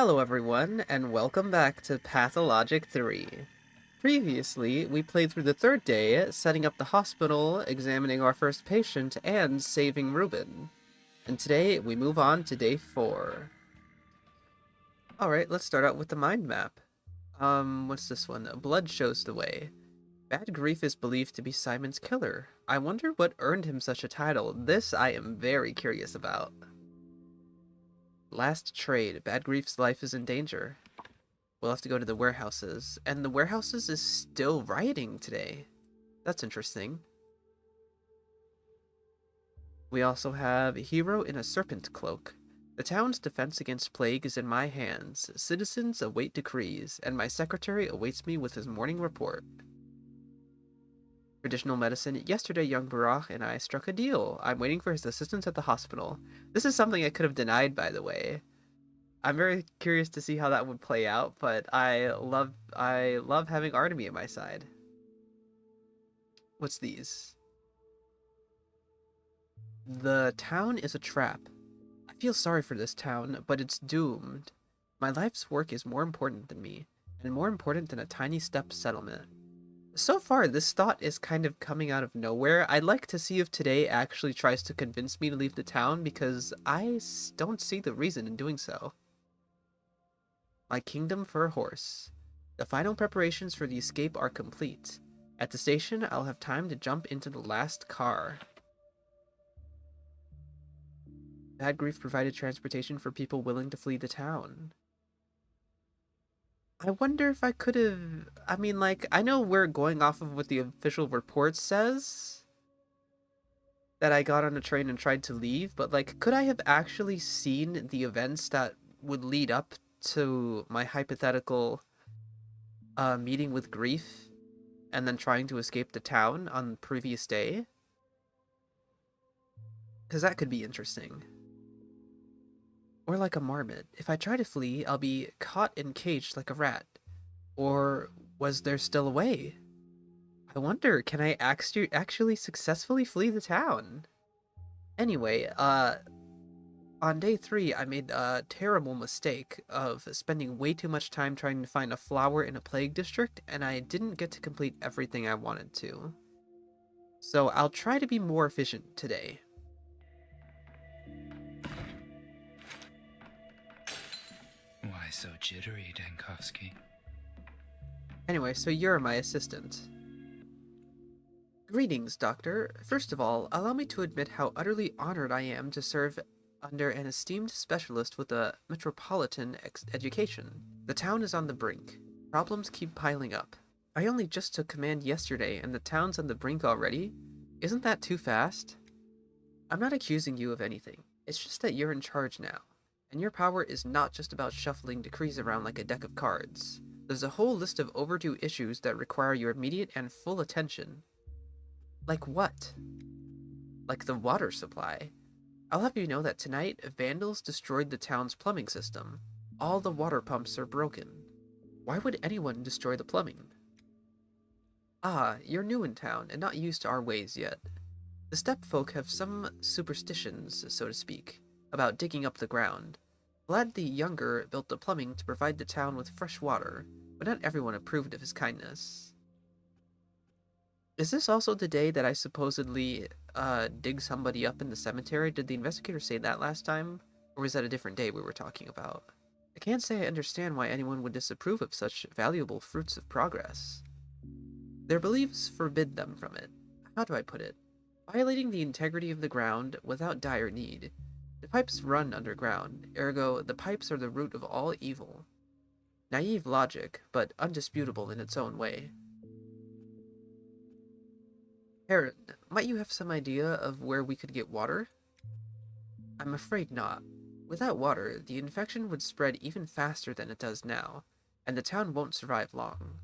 Hello everyone, and welcome back to Pathologic 3. Previously, we played through the third day, setting up the hospital, examining our first patient, and saving Ruben. And today, we move on to day 4. Alright, let's start out with the mind map. What's this one? Blood shows the way. Bad Grief is believed to be Simon's killer. I wonder what earned him such a title. This I am very curious about. Last trade. Bad Grief's life is in danger. We'll have to go to the warehouses. And the warehouses is still rioting today. That's interesting. We also have a hero in a serpent cloak. The town's defense against plague is in my hands. Citizens await decrees, and my secretary awaits me with his morning report. Traditional medicine. Yesterday, young Barak and I struck a deal. I'm waiting for his assistance at the hospital. This is something I could have denied, by the way. I'm very curious to see how that would play out, but I love having Artemy at my side. What's these? The town is a trap. I feel sorry for this town, but it's doomed. My life's work is more important than me, and more important than a tiny step settlement. So far, this thought is kind of coming out of nowhere. I'd like to see if today actually tries to convince me to leave the town, because I don't see the reason in doing so. My kingdom for a horse. The final preparations for the escape are complete. At the station, I'll have time to jump into the last car. Bad Grief provided transportation for people willing to flee the town. I wonder if I could have... I know we're going off of what the official report says, that I got on a train and tried to leave, but, could I have actually seen the events that would lead up to my hypothetical meeting with Grief and then trying to escape the town on the previous day? Because that could be interesting. Or like a marmot. If I try to flee, I'll be caught and caged like a rat. Or was there still a way? I wonder, can I actually successfully flee the town? Anyway, on day 3, I made a terrible mistake of spending way too much time trying to find a flower in a plague district, and I didn't get to complete everything I wanted to. So I'll try to be more efficient today. Why so jittery, Dankovsky? Anyway, so you're my assistant. Greetings, Doctor. First of all, allow me to admit how utterly honored I am to serve under an esteemed specialist with a metropolitan education. The town is on the brink. Problems keep piling up. I only just took command yesterday, and the town's on the brink already? Isn't that too fast? I'm not accusing you of anything. It's just that you're in charge now. And your power is not just about shuffling decrees around like a deck of cards. There's a whole list of overdue issues that require your immediate and full attention. Like what? Like the water supply. I'll have you know that tonight, vandals destroyed the town's plumbing system. All the water pumps are broken. Why would anyone destroy the plumbing? Ah, you're new in town and not used to our ways yet. The steppe folk have some superstitions, so to speak, about digging up the ground. Vlad the Younger built the plumbing to provide the town with fresh water, but not everyone approved of his kindness. Is this also the day that I supposedly, dig somebody up in the cemetery? Did the investigator say that last time? Or was that a different day we were talking about? I can't say I understand why anyone would disapprove of such valuable fruits of progress. Their beliefs forbid them from it. How do I put it? Violating the integrity of the ground without dire need. The pipes run underground, ergo, the pipes are the root of all evil. Naive logic, but undisputable in its own way. Heron, might you have some idea of where we could get water? I'm afraid not. Without water, the infection would spread even faster than it does now, and the town won't survive long.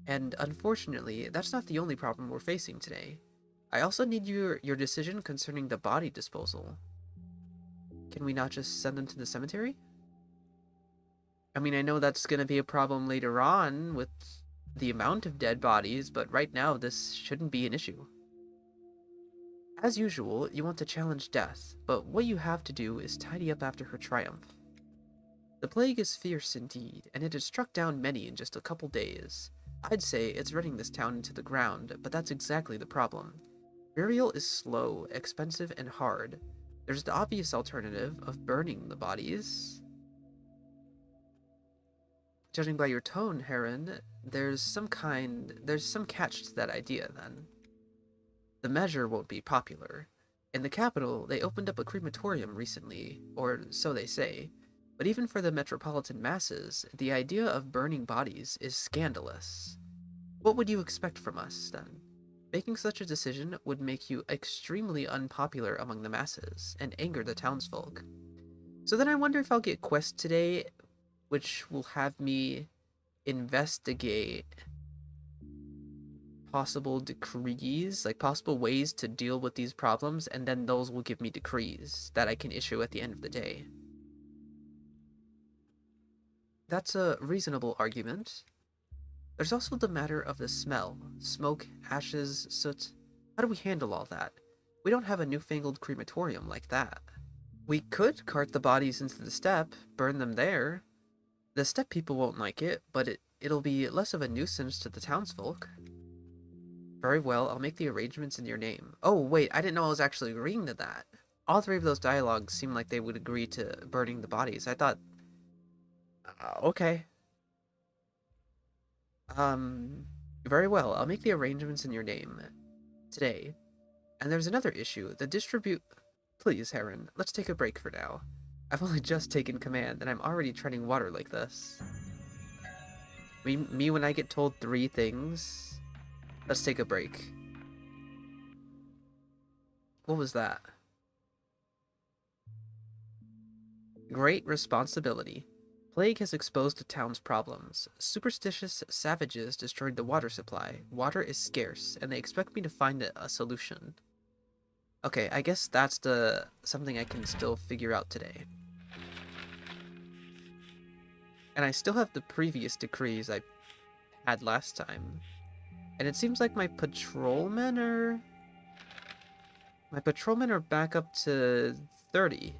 And unfortunately, that's not the only problem we're facing today. I also need your decision concerning the body disposal. Can we not just send them to the cemetery? I mean, I know that's going to be a problem later on with the amount of dead bodies, but right now this shouldn't be an issue. As usual, you want to challenge death, but what you have to do is tidy up after her triumph. The plague is fierce indeed, and it has struck down many in just a couple days. I'd say it's running this town into the ground, but that's exactly the problem. Burial is slow, expensive, and hard. There's the obvious alternative of burning the bodies. Judging by your tone, Heron, there's some catch to that idea, then. The measure won't be popular. In the capital, they opened up a crematorium recently, or so they say. But even for the metropolitan masses, the idea of burning bodies is scandalous. What would you expect from us, then? Making such a decision would make you extremely unpopular among the masses, and anger the townsfolk. So then I wonder if I'll get quest today, which will have me investigate possible decrees, like possible ways to deal with these problems, and then those will give me decrees that I can issue at the end of the day. That's a reasonable argument. There's also the matter of the smell. Smoke, ashes, soot. How do we handle all that? We don't have a newfangled crematorium like that. We could cart the bodies into the steppe, burn them there. The steppe people won't like it, but it'll be less of a nuisance to the townsfolk. Very well, I'll make the arrangements in your name. Oh, wait, I didn't know I was actually agreeing to that. All three of those dialogues seem like they would agree to burning the bodies. I thought, okay. Very well, I'll make the arrangements in your name. Today. And there's another issue. The distribute... Please, Heron, let's take a break for now. I've only just taken command, and I'm already treading water like this. Me when I get told 3 things... Let's take a break. What was that? Great responsibility. Plague has exposed the town's problems. Superstitious savages destroyed the water supply. Water is scarce, and they expect me to find a solution. Okay, I guess that's something I can still figure out today. And I still have the previous decrees I had last time. And it seems like my patrolmen are back up to 30.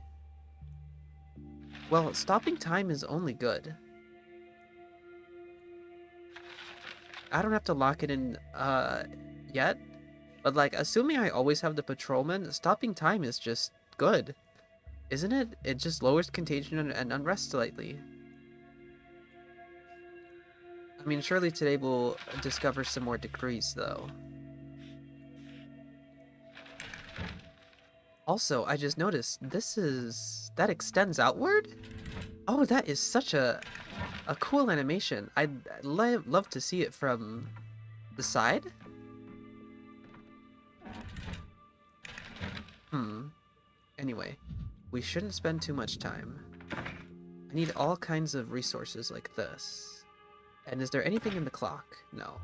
Well, stopping time is only good. I don't have to lock it in yet, but like assuming I always have the patrolman, stopping time is just good. Isn't it? It just lowers contagion and unrest slightly. I mean, surely today we'll discover some more decrees, though. Also, I just noticed that extends outward? Oh, that is such a cool animation. I'd love to see it from the side. Anyway, we shouldn't spend too much time. I need all kinds of resources like this. And is there anything in the clock? No.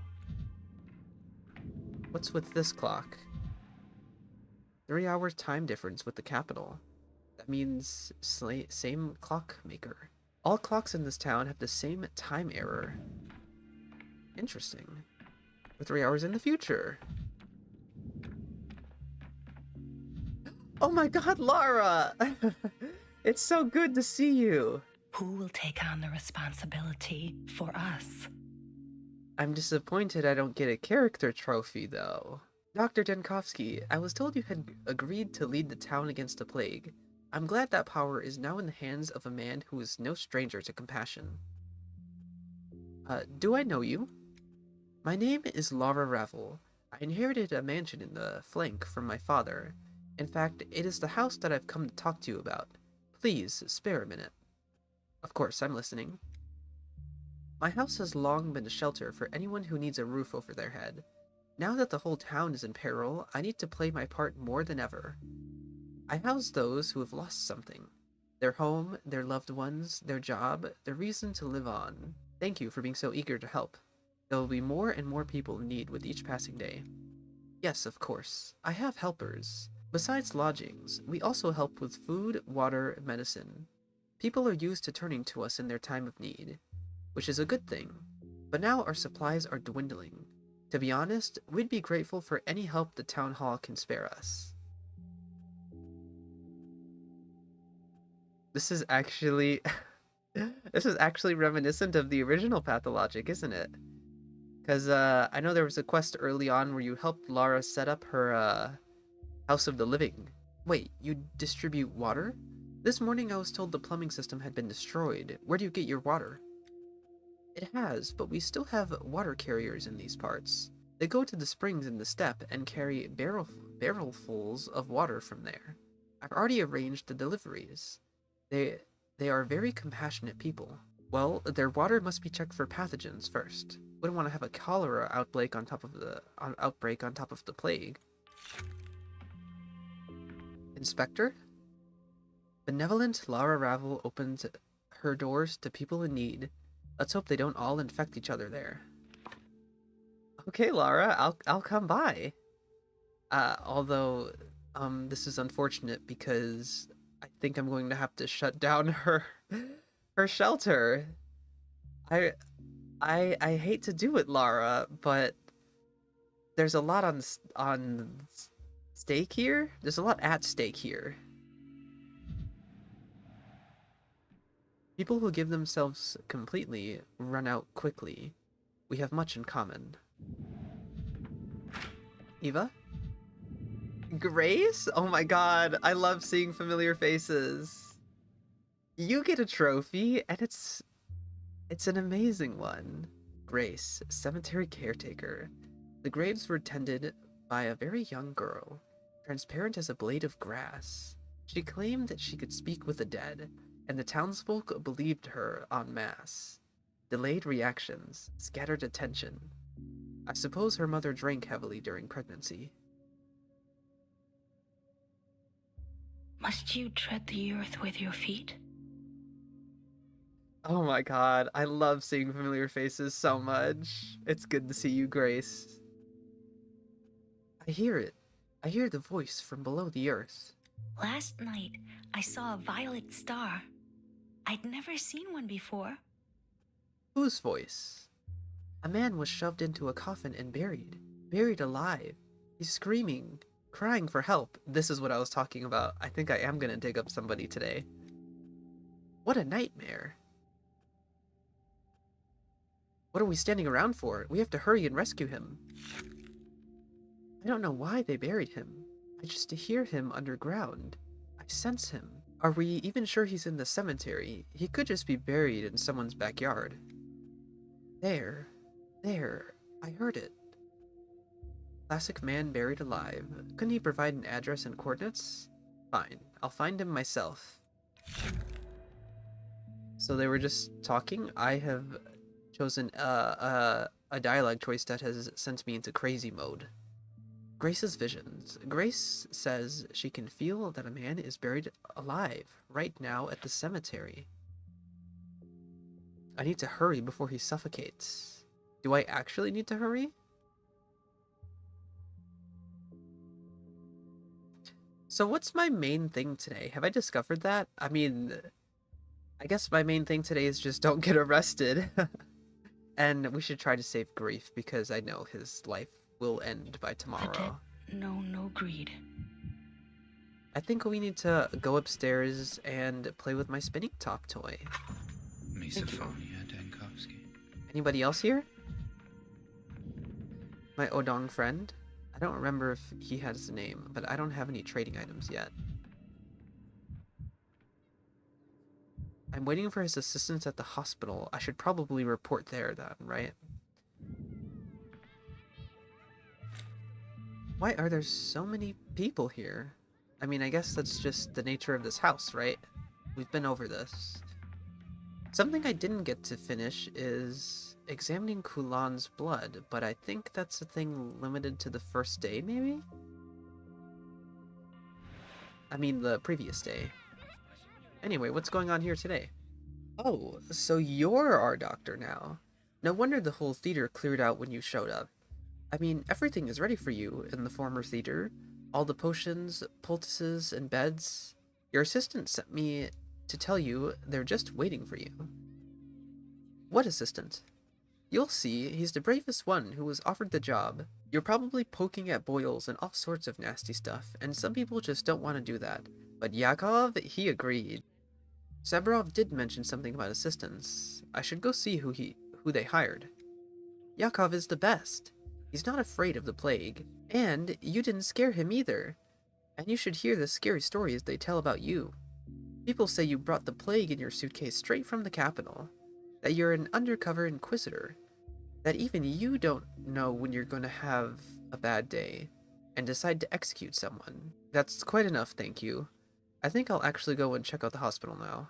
What's with this clock? 3 hours time difference with the capital. That means same clockmaker. All clocks in this town have the same time error. Interesting. We're 3 hours in the future. Oh my god, Lara! It's so good to see you! Who will take on the responsibility for us? I'm disappointed I don't get a character trophy, though. Dr. Denkovsky, I was told you had agreed to lead the town against the plague. I'm glad that power is now in the hands of a man who is no stranger to compassion. Do I know you? My name is Lara Ravel. I inherited a mansion in the flank from my father. In fact, it is the house that I've come to talk to you about. Please, spare a minute. Of course, I'm listening. My house has long been a shelter for anyone who needs a roof over their head. Now that the whole town is in peril, I need to play my part more than ever. I house those who have lost something. Their home, their loved ones, their job, their reason to live on. Thank you for being so eager to help. There will be more and more people in need with each passing day. Yes, of course. I have helpers. Besides lodgings, we also help with food, water, medicine. People are used to turning to us in their time of need, which is a good thing. But now our supplies are dwindling. To be honest, we'd be grateful for any help the town hall can spare us. This is actually... This is actually reminiscent of the original Pathologic, isn't it? Because I know there was a quest early on where you helped Lara set up her House of the Living. Wait, you distribute water? This morning I was told the plumbing system had been destroyed. Where do you get your water? It has, but we still have water carriers in these parts. They go to the springs in the steppe and carry barrelfuls of water from there. I've already arranged the deliveries. They they are very compassionate people. Well, their water must be checked for pathogens first. Wouldn't want to have a cholera outbreak on top of the plague. Inspector? Benevolent Lara Ravel opens her doors to people in need. Let's hope they don't all infect each other there. Okay, Lara, I'll come by. Although, this is unfortunate because I think I'm going to have to shut down her shelter. I I hate to do it, Lara, but there's a lot on stake here. There's a lot at stake here. People who give themselves completely run out quickly. We have much in common. Eva? Grace? Oh my god, I love seeing familiar faces. You get a trophy, and it's an amazing one. Grace, cemetery caretaker. The graves were tended by a very young girl, transparent as a blade of grass. She claimed that she could speak with the dead, and the townsfolk believed her en masse. Delayed reactions, scattered attention. I suppose her mother drank heavily during pregnancy. Must you tread the earth with your feet? Oh my god, I love seeing familiar faces so much. It's good to see you, Grace. I hear it. I hear the voice from below the earth. Last night, I saw a violet star. I'd never seen one before. Whose voice? A man was shoved into a coffin and buried. Buried alive. He's screaming, crying for help. This is what I was talking about. I think I am gonna dig up somebody today. What a nightmare. What are we standing around for? We have to hurry and rescue him. I don't know why they buried him. I just hear him underground. I sense him. Are we even sure he's in the cemetery? He could just be buried in someone's backyard. There. There. I heard it. Classic man buried alive. Couldn't he provide an address and coordinates? Fine. I'll find him myself. So they were just talking. I have chosen a dialogue choice that has sent me into crazy mode. Grace's visions. Grace says she can feel that a man is buried alive right now at the cemetery. I need to hurry before he suffocates. Do I actually need to hurry? So what's my main thing today? Have I discovered that? I mean, I guess my main thing today is just don't get arrested. And we should try to save Grief because I know his life will end by The dead tomorrow. know no greed. I think we need to go upstairs and play with my spinning top toy. Misophonia, Dankowski. Anybody else here? My Odong friend? I don't remember if he has a name, but I don't have any trading items yet. I'm waiting for his assistance at the hospital. I should probably report there then, right? Why are there so many people here? I mean, I guess that's just the nature of this house, right? We've been over this. Something I didn't get to finish is examining Kulan's blood, but I think that's a thing limited to the first day, maybe? I mean, the previous day. Anyway, what's going on here today? Oh, so you're our doctor now. No wonder the whole theater cleared out when you showed up. I mean, everything is ready for you in the former theater. All the potions, poultices, and beds. Your assistant sent me to tell you they're just waiting for you. What assistant? You'll see, he's the bravest one who was offered the job. You're probably poking at boils and all sorts of nasty stuff, and some people just don't want to do that. But Yakov, he agreed. Saburov did mention something about assistants. I should go see who they hired. Yakov is the best. He's not afraid of the plague. And you didn't scare him either. And you should hear the scary stories they tell about you. People say you brought the plague in your suitcase straight from the capital. That you're an undercover inquisitor. That even you don't know when you're going to have a bad day and decide to execute someone. That's quite enough, thank you. I think I'll actually go and check out the hospital now.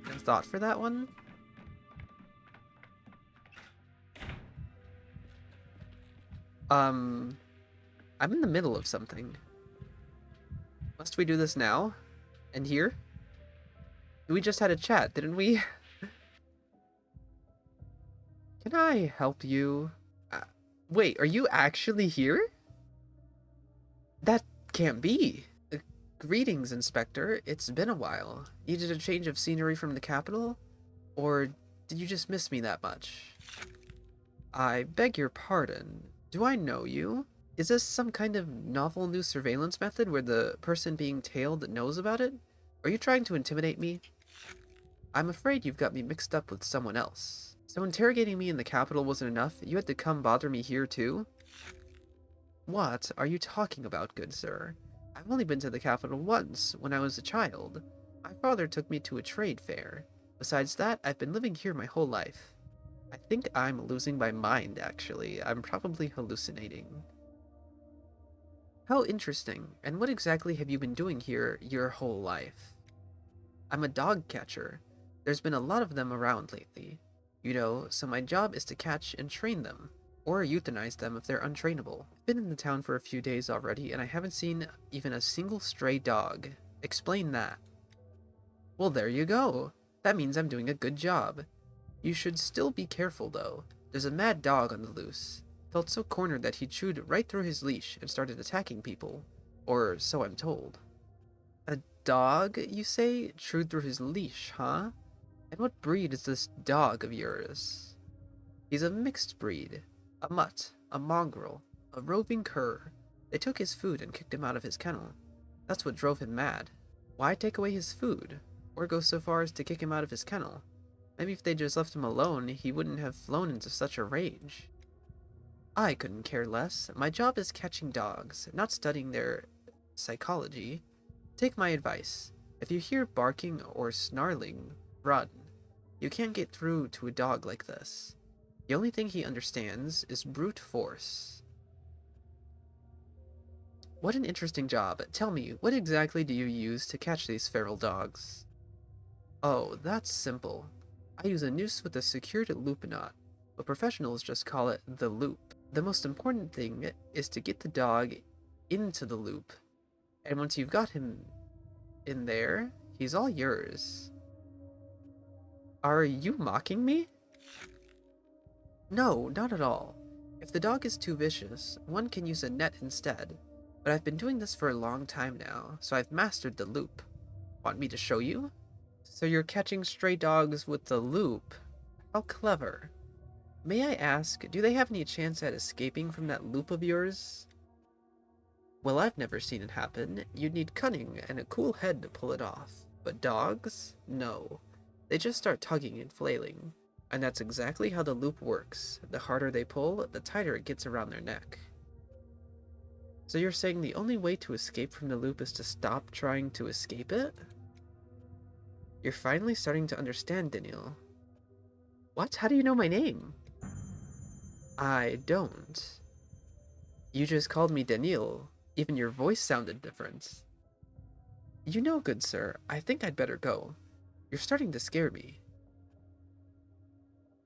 No thought for that one? I'm in the middle of something. Must we do this now? And here? We just had a chat, didn't we? Can I help you? Wait, are you actually here? That can't be. Greetings, Inspector. It's been a while. Needed a change of scenery from the capital? Or did you just miss me that much? I beg your pardon. Do I know you? Is this some kind of novel new surveillance method where the person being tailed knows about it? Are you trying to intimidate me? I'm afraid you've got me mixed up with someone else. So interrogating me in the capital wasn't enough? You had to come bother me here too? What are you talking about, good sir? I've only been to the capital once, when I was a child. My father took me to a trade fair. Besides that, I've been living here my whole life. I think I'm losing my mind, actually. I'm probably hallucinating. How interesting. And what exactly have you been doing here your whole life? I'm a dog catcher. There's been a lot of them around lately. You know, so my job is to catch and train them. Or euthanize them if they're untrainable. I've been in the town for a few days already, and I haven't seen even a single stray dog. Explain that. Well, there you go. That means I'm doing a good job. You should still be careful, though. There's a mad dog on the loose. Felt so cornered that he chewed right through his leash and started attacking people. Or so I'm told. A dog, you say? Chewed through his leash, huh? And what breed is this dog of yours? He's a mixed breed. A mutt, a mongrel, a roving cur. They took his food and kicked him out of his kennel. That's what drove him mad. Why take away his food? Or go so far as to kick him out of his kennel? Maybe if they just left him alone, he wouldn't have flown into such a rage. I couldn't care less. My job is catching dogs, not studying their psychology. Take my advice. If you hear barking or snarling, run. You can't get through to a dog like this. The only thing he understands is brute force. What an interesting job. Tell me, what exactly do you use to catch these feral dogs? Oh, that's simple. I use a noose with a secured loop knot, but professionals just call it the loop. The most important thing is to get the dog into the loop, and once you've got him in there, he's all yours. Are you mocking me? No, not at all. If the dog is too vicious, one can use a net instead. But I've been doing this for a long time now, so I've mastered the loop. Want me to show you? So you're catching stray dogs with the loop. How clever. May I ask, do they have any chance at escaping from that loop of yours? Well, I've never seen it happen. You'd need cunning and a cool head to pull it off. But dogs? No. They just start tugging and flailing. And that's exactly how the loop works. The harder they pull, the tighter it gets around their neck. So you're saying the only way to escape from the loop is to stop trying to escape it? You're finally starting to understand, Daniel. What? How do you know my name? I don't. You just called me Daniel. Even your voice sounded different. You know, good sir, I think I'd better go. You're starting to scare me.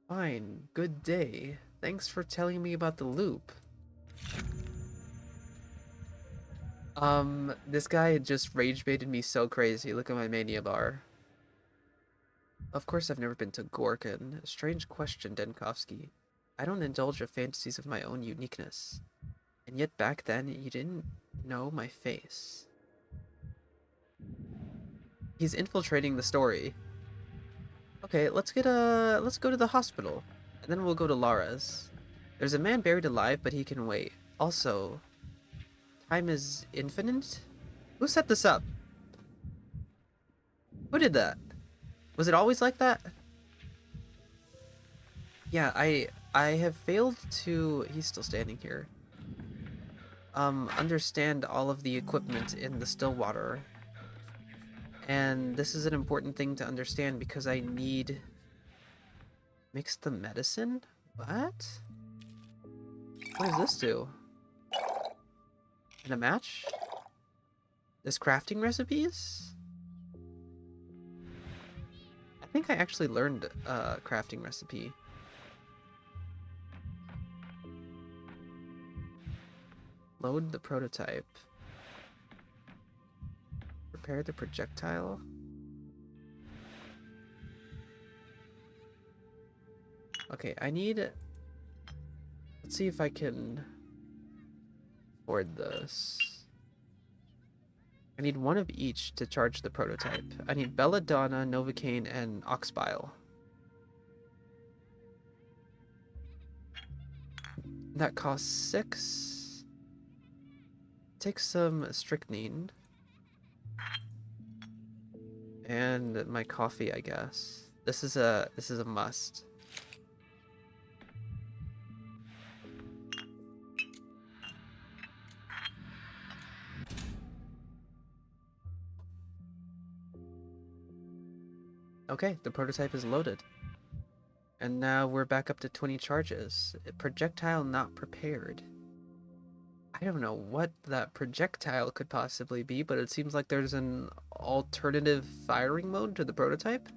Fine, good day. Thanks for telling me about the loop. This guy just rage baited me so crazy. Look at my mania bar. Of course I've never been to Gorkin. Strange question, Denkovsky. I don't indulge in fantasies of my own uniqueness. And yet back then, you didn't know my face. He's infiltrating the story. Okay, let's go to the hospital. And then we'll go to Lara's. There's a man buried alive, but he can wait. Also, time is infinite? Who set this up? Who did that? Was it always like that? Yeah, I have failed to... He's still standing here. Understand all of the equipment in the still water. And this is an important thing to understand because I need... Mix the medicine? What? What does this do? In a match? This crafting recipes? I think I actually learned a crafting recipe. Load the prototype. Prepare the projectile. Okay, I need... Let's see if I can afford this. I need one of each to charge the prototype. I need belladonna, novocaine, and oxbile. That costs 6. Take some strychnine. And my coffee, I guess. This is a must. Okay, the prototype is loaded. And now we're back up to 20 charges. Projectile not prepared. I don't know what that projectile could possibly be, but it seems like there's an alternative firing mode to the prototype.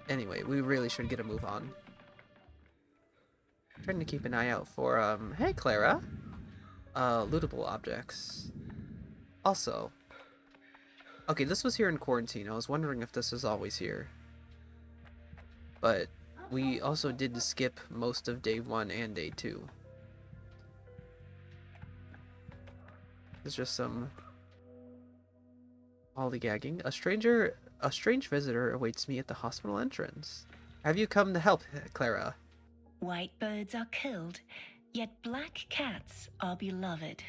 Anyway, we really should get a move on. I'm trying to keep an eye out for, hey Clara! Lootable objects. Also, okay, this was here in quarantine. I was wondering if this is always here. But we also did skip most of day 1 and day 2. There's just some lollygagging. A strange visitor awaits me at the hospital entrance. Have you come to help, Clara? White birds are killed, yet black cats are beloved.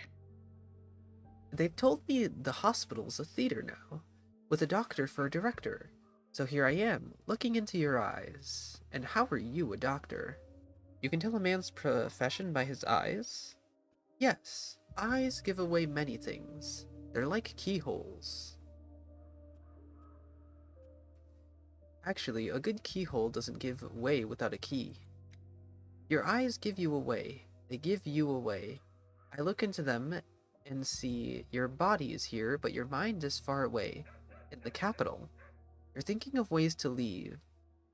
They've told me the hospital's a theater now, with a doctor for a director. So here I am, looking into your eyes. And how are you a doctor? You can tell a man's profession by his eyes? Yes, eyes give away many things. They're like keyholes. Actually, a good keyhole doesn't give away without a key. Your eyes give you away. They give you away. I look into them and see your body is here, but your mind is far away, in the capital. You're thinking of ways to leave,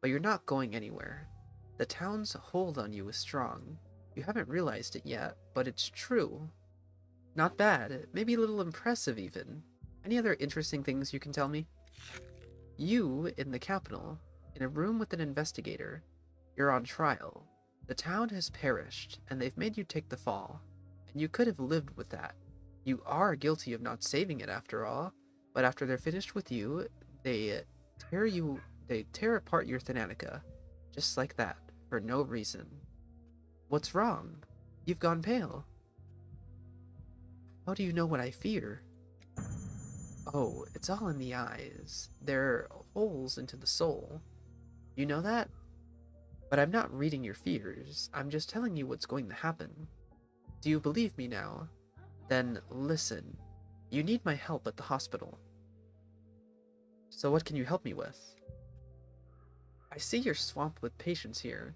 but you're not going anywhere. The town's hold on you is strong. You haven't realized it yet, but it's true. Not bad, maybe a little impressive even. Any other interesting things you can tell me? You, in the capital, in a room with an investigator. You're on trial. The town has perished, and they've made you take the fall. And you could have lived with that. You are guilty of not saving it after all, but after they're finished with you, they tear apart your Thanatica. Just like that, for no reason. What's wrong? You've gone pale. How do you know what I fear? Oh, it's all in the eyes. They're holes into the soul. You know that? But I'm not reading your fears. I'm just telling you what's going to happen. Do you believe me now? Then listen. You need my help at the hospital. So what can you help me with? I see you're swamped with patients here.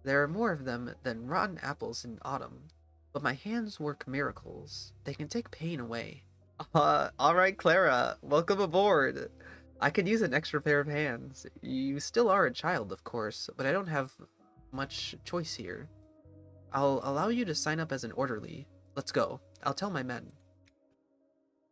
There are more of them than rotten apples in autumn. But my hands work miracles. They can take pain away. Alright Clara, welcome aboard. I could use an extra pair of hands. You still are a child, of course, but I don't have much choice here. I'll allow you to sign up as an orderly. Let's go. I'll tell my men.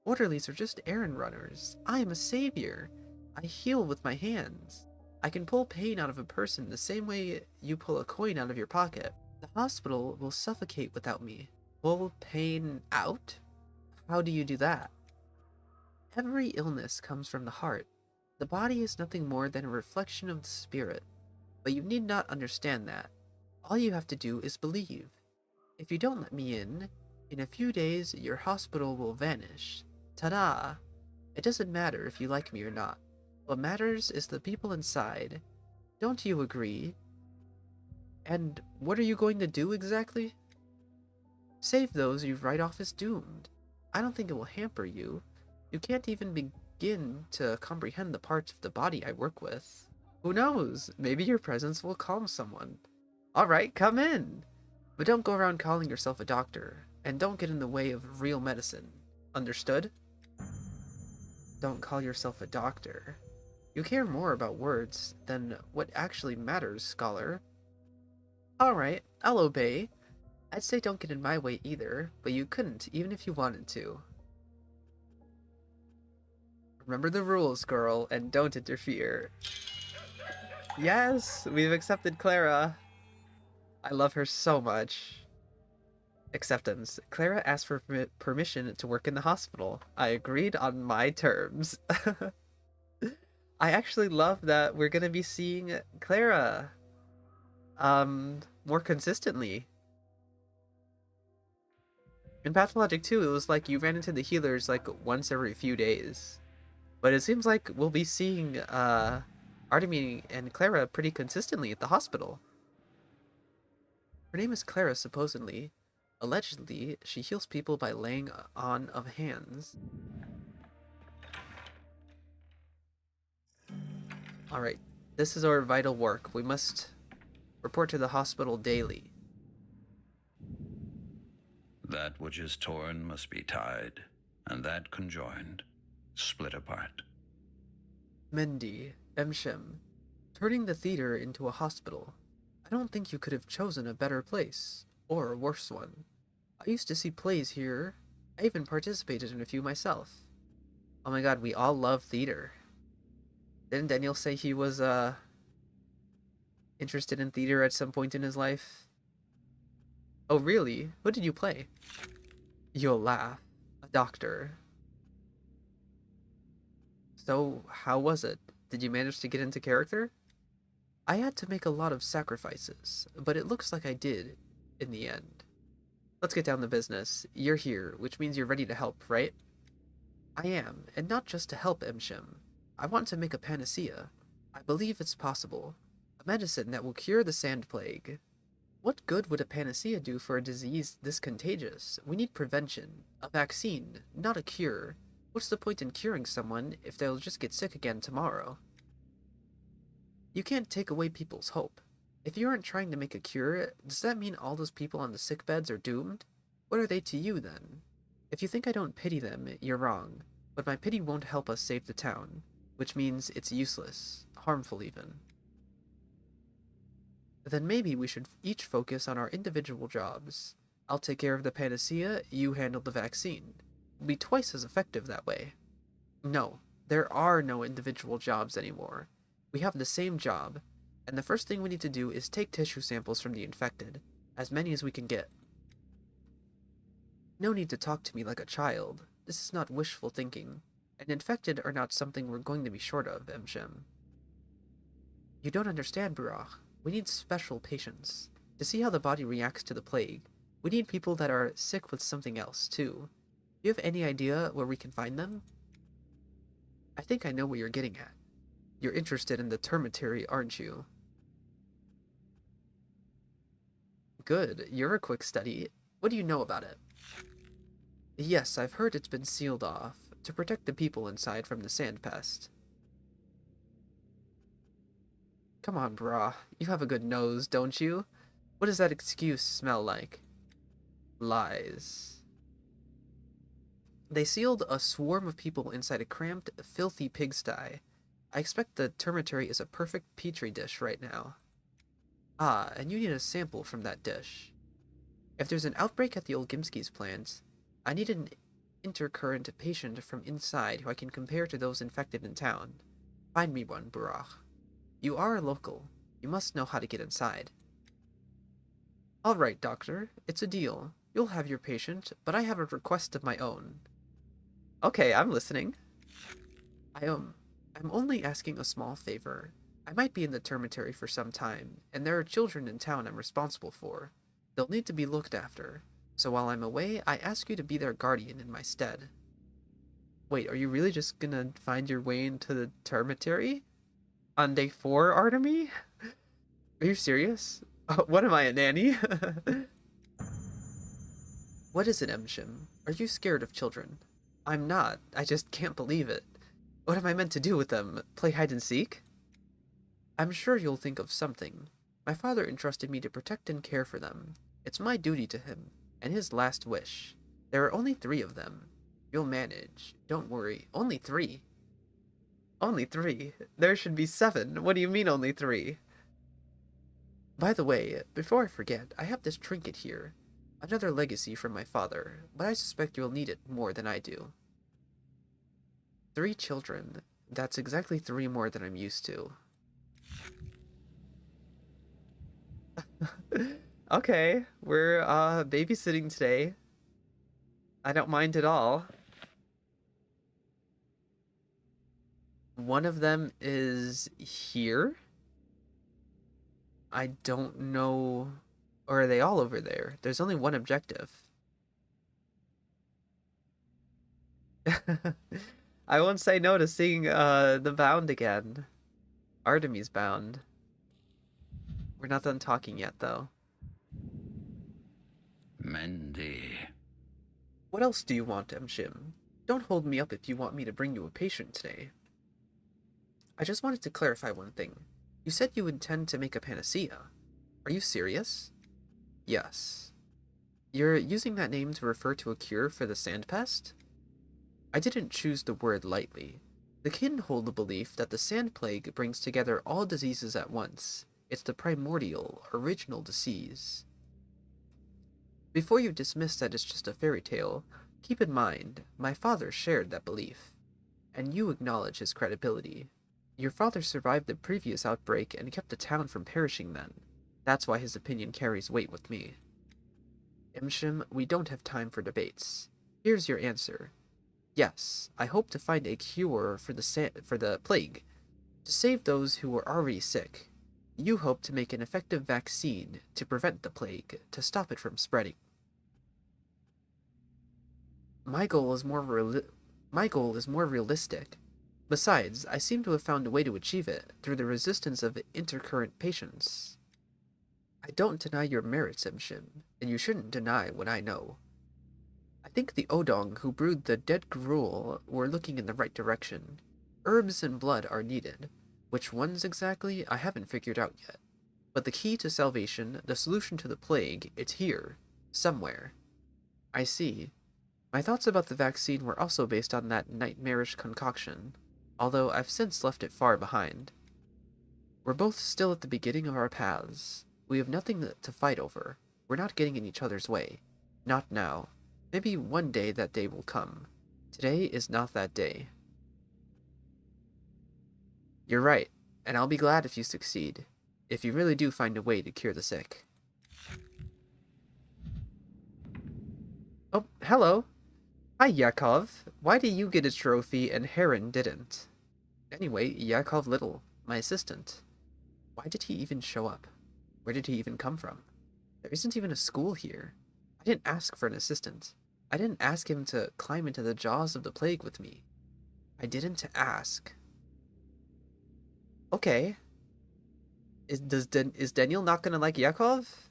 Orderlies are just errand runners. I am a savior. I heal with my hands. I can pull pain out of a person the same way you pull a coin out of your pocket. The hospital will suffocate without me. Pull pain out? How do you do that? Every illness comes from the heart. The body is nothing more than a reflection of the spirit. But you need not understand that. All you have to do is believe. If you don't let me in a few days your hospital will vanish. Ta-da! It doesn't matter if you like me or not. What matters is the people inside. Don't you agree? And what are you going to do exactly? Save those you write off as doomed. I don't think it will hamper you. You can't even begin to comprehend the parts of the body I work with. Who knows? Maybe your presence will calm someone. Alright, come in! But don't go around calling yourself a doctor, and don't get in the way of real medicine. Understood? Don't call yourself a doctor. You care more about words than what actually matters, scholar. Alright, I'll obey. I'd say don't get in my way either, but you couldn't, even if you wanted to. Remember the rules, girl, and don't interfere. Yes, we've accepted Clara. I love her so much. Acceptance. Clara asked for permission to work in the hospital. I agreed on my terms. I actually love that we're gonna be seeing Clara more consistently. In Pathologic 2, it was like you ran into the healers like once every few days. But it seems like we'll be seeing Artemy and Clara pretty consistently at the hospital. Her name is Clara, supposedly. Allegedly, she heals people by laying on of hands. Alright, this is our vital work. We must report to the hospital daily. That which is torn must be tied, and that conjoined, split apart. Mendy, Emshem, turning the theater into a hospital. I don't think you could have chosen a better place, or a worse one. I used to see plays here. I even participated in a few myself. Oh my god, we all love theater. Didn't Daniel say he was, interested in theater at some point in his life? Oh, really? What did you play? You'll laugh. A doctor. So, how was it? Did you manage to get into character? I had to make a lot of sacrifices, but it looks like I did, in the end. Let's get down to business. You're here, which means you're ready to help, right? I am, and not just to help Emshem. I want to make a panacea. I believe it's possible. A medicine that will cure the sand plague. What good would a panacea do for a disease this contagious? We need prevention. A vaccine, not a cure. What's the point in curing someone if they'll just get sick again tomorrow? You can't take away people's hope. If you aren't trying to make a cure, does that mean all those people on the sick beds are doomed? What are they to you, then? If you think I don't pity them, you're wrong. But my pity won't help us save the town, which means it's useless, harmful even. Then maybe we should each focus on our individual jobs. I'll take care of the panacea, you handle the vaccine. It'll be twice as effective that way. No, there are no individual jobs anymore. We have the same job, and the first thing we need to do is take tissue samples from the infected, as many as we can get. No need to talk to me like a child. This is not wishful thinking, and infected are not something we're going to be short of, Emshem. You don't understand, Burach. We need special patients. To see how the body reacts to the plague, we need people that are sick with something else, too. Do you have any idea where we can find them? I think I know what you're getting at. You're interested in the Termitary, aren't you? Good, you're a quick study. What do you know about it? Yes, I've heard it's been sealed off, to protect the people inside from the sand pest. Come on, brah. You have a good nose, don't you? What does that excuse smell like? Lies. They sealed a swarm of people inside a cramped, filthy pigsty. I expect the Termitary is a perfect petri dish right now. Ah, and you need a sample from that dish. If there's an outbreak at the old Gimski's plant, I need an intercurrent patient from inside who I can compare to those infected in town. Find me one, Burach. You are a local. You must know how to get inside. All right, doctor. It's a deal. You'll have your patient, but I have a request of my own. Okay, I'm listening. I'm only asking a small favor. I might be in the Termitary for some time, and there are children in town I'm responsible for. They'll need to be looked after, so while I'm away, I ask you to be their guardian in my stead. Wait, are you really just gonna find your way into the Termitary? On day 4, Artemy? Are you serious? What am I, a nanny? What is it, Emshim? Are you scared of children? I'm not. I just can't believe it. What am I meant to do with them? Play hide and seek? I'm sure you'll think of something. My father entrusted me to protect and care for them. It's my duty to him, and his last wish. There are only 3 of them. You'll manage. Don't worry. Only 3. Only 3? There should be 7. What do you mean only 3? By the way, before I forget, I have this trinket here. Another legacy from my father, but I suspect you'll need it more than I do. 3 children. That's exactly 3 more than I'm used to. Okay, we're babysitting today. I don't mind at all. One of them is here. I don't know. Or are they all over there? There's only one objective. I won't say no to seeing the Bound again. Artemis Bound. We're not done talking yet, though. Mendy. What else do you want, Mshim? Don't hold me up if you want me to bring you a patient today. I just wanted to clarify one thing. You said you intend to make a panacea. Are you serious? Yes. You're using that name to refer to a cure for the sand pest? I didn't choose the word lightly. The kin hold the belief that the sand plague brings together all diseases at once. It's the primordial, original disease. Before you dismiss that it's just a fairy tale, keep in mind, my father shared that belief. And you acknowledge his credibility. Your father survived the previous outbreak and kept the town from perishing then. That's why his opinion carries weight with me. Imshim, we don't have time for debates. Here's your answer. Yes, I hope to find a cure for the plague, to save those who are already sick. You hope to make an effective vaccine to prevent the plague, to stop it from spreading. My goal is more realistic. Besides, I seem to have found a way to achieve it through the resistance of intercurrent patients. I don't deny your merits, Imshim, and you shouldn't deny what I know. I think the Odong who brewed the dead gruel were looking in the right direction. Herbs and blood are needed. Which ones exactly, I haven't figured out yet. But the key to salvation, the solution to the plague, it's here. Somewhere. I see. My thoughts about the vaccine were also based on that nightmarish concoction, although I've since left it far behind. We're both still at the beginning of our paths. We have nothing to fight over. We're not getting in each other's way. Not now. Maybe one day that day will come. Today is not that day. You're right, and I'll be glad if you succeed. If you really do find a way to cure the sick. Oh, hello. Hi, Yakov. Why did you get a trophy and Heron didn't? Anyway, Yakov Little, my assistant. Why did he even show up? Where did he even come from? There isn't even a school here. I didn't ask for an assistant. I didn't ask him to climb into the jaws of the plague with me. I didn't ask. Okay. Is Daniel not gonna like Yakov?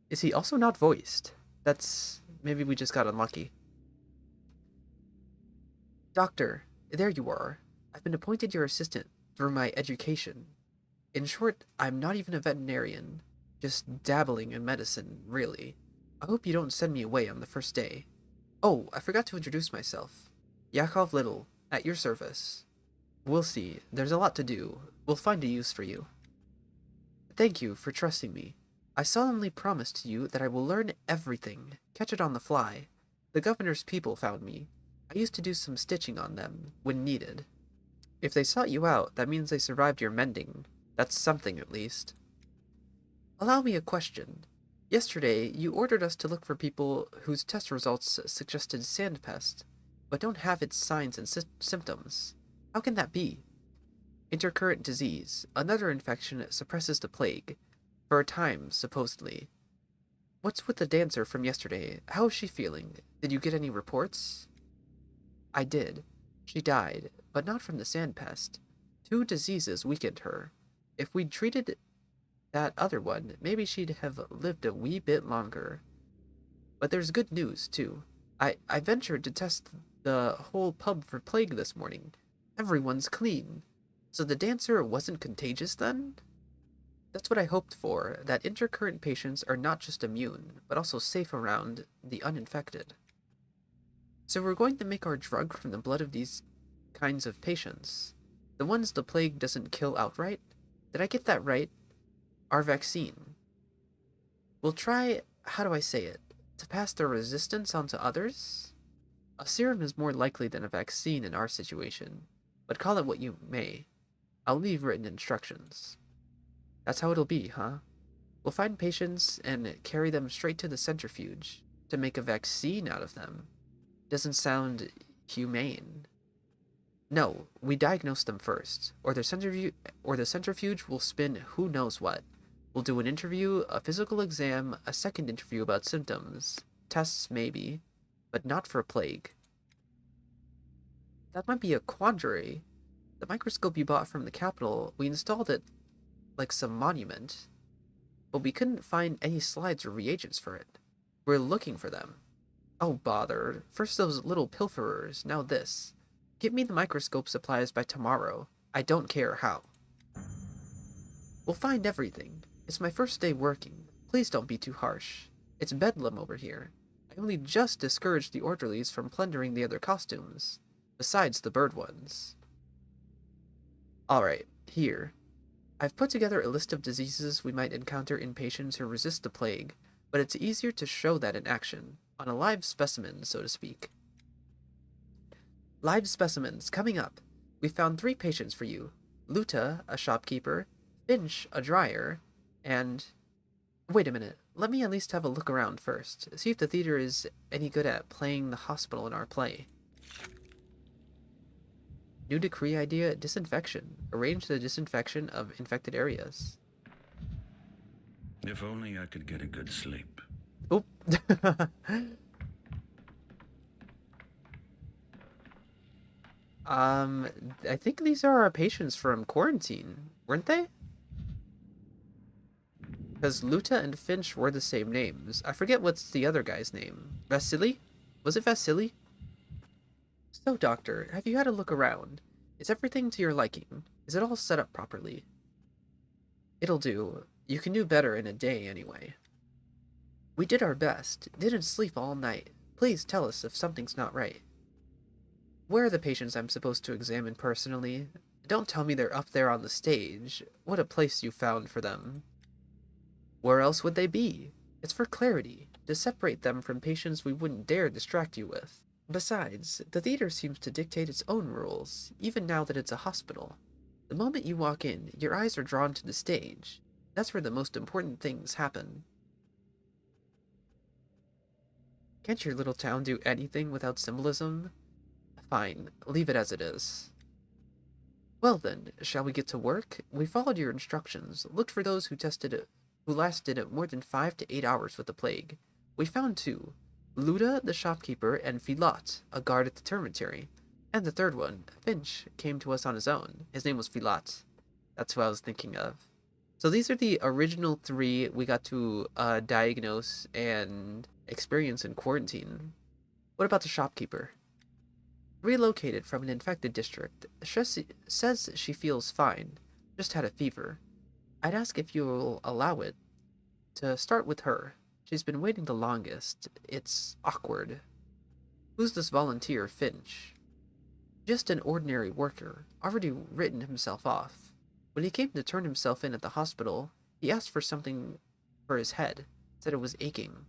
Is he also not voiced? Maybe we just got unlucky. Doctor, there you are. I've been appointed your assistant through my education. In short, I'm not even a veterinarian. Just dabbling in medicine, really. I hope you don't send me away on the first day. Oh, I forgot to introduce myself. Yakov Little, at your service. We'll see. There's a lot to do. We'll find a use for you. Thank you for trusting me. I solemnly promise to you that I will learn everything, catch it on the fly. The governor's people found me. I used to do some stitching on them, when needed. If they sought you out, that means they survived your mending. That's something, at least. Allow me a question. Yesterday, you ordered us to look for people whose test results suggested sandpest, but don't have its signs and symptoms. How can that be? Intercurrent disease, another infection suppresses the plague. For a time, supposedly. What's with the dancer from yesterday? How is she feeling? Did you get any reports? I did. She died, but not from the sand pest. Two diseases weakened her. If we'd treated that other one, maybe she'd have lived a wee bit longer. But there's good news, too. I ventured to test the whole pub for plague this morning. Everyone's clean. So the dancer wasn't contagious then? That's what I hoped for, that intercurrent patients are not just immune, but also safe around the uninfected. So we're going to make our drug from the blood of these kinds of patients. The ones the plague doesn't kill outright? Did I get that right? Our vaccine. We'll try, how do I say it, to pass the resistance on to others? A serum is more likely than a vaccine in our situation, but call it what you may. I'll leave written instructions. That's how it'll be, huh? We'll find patients and carry them straight to the centrifuge to make a vaccine out of them. Doesn't sound humane. No, we diagnose them first, or the centrifuge will spin who knows what. We'll do an interview, a physical exam, a second interview about symptoms, tests maybe, but not for plague. That might be a quandary. The microscope you bought from the Capitol, we installed it like some monument, but we couldn't find any slides or reagents for it. We're looking for them. Oh, bother. First those little pilferers, now this. Get me the microscope supplies by tomorrow. I don't care how. We'll find everything. It's my first day working. Please don't be too harsh. It's bedlam over here. I only just discouraged the orderlies from plundering the other costumes, besides the bird ones. Alright, here. I've put together a list of diseases we might encounter in patients who resist the plague, but it's easier to show that in action, on a live specimen, so to speak. Live specimens, coming up. We found 3 patients for you. Luta, a shopkeeper, Finch, a dryer, and... Wait a minute, let me at least have a look around first, see if the theater is any good at playing the hospital in our play. New decree idea, disinfection. Arrange the disinfection of infected areas. If only I could get a good sleep. Oop. I think these are our patients from quarantine, weren't they? Because Luta and Finch were the same names. I forget what's the other guy's name. Vasily? Was it Vasily? So, Doctor, have you had a look around? Is everything to your liking? Is it all set up properly? It'll do. You can do better in a day, anyway. We did our best. Didn't sleep all night. Please tell us if something's not right. Where are the patients I'm supposed to examine personally? Don't tell me they're up there on the stage. What a place you found for them. Where else would they be? It's for clarity, to separate them from patients we wouldn't dare distract you with. Besides, the theater seems to dictate its own rules, even now that it's a hospital. The moment you walk in, your eyes are drawn to the stage. That's where the most important things happen. Can't your little town do anything without symbolism? Fine, leave it as it is. Well then, shall we get to work? We followed your instructions, looked for those who lasted more than 5 to 8 hours with the plague. We found 2. Luda, the shopkeeper, and Filat, a guard at the Termitary. And the third one, Finch, came to us on his own. His name was Filat. That's who I was thinking of. So these are the original 3 we got to diagnose and experience in quarantine. What about the shopkeeper? Relocated from an infected district, says she feels fine, just had a fever. I'd ask if you'll allow it. To start with her. She's been waiting the longest. It's awkward. Who's this volunteer, Finch? Just an ordinary worker, already written himself off. When he came to turn himself in at the hospital, he asked for something for his head, said it was aching.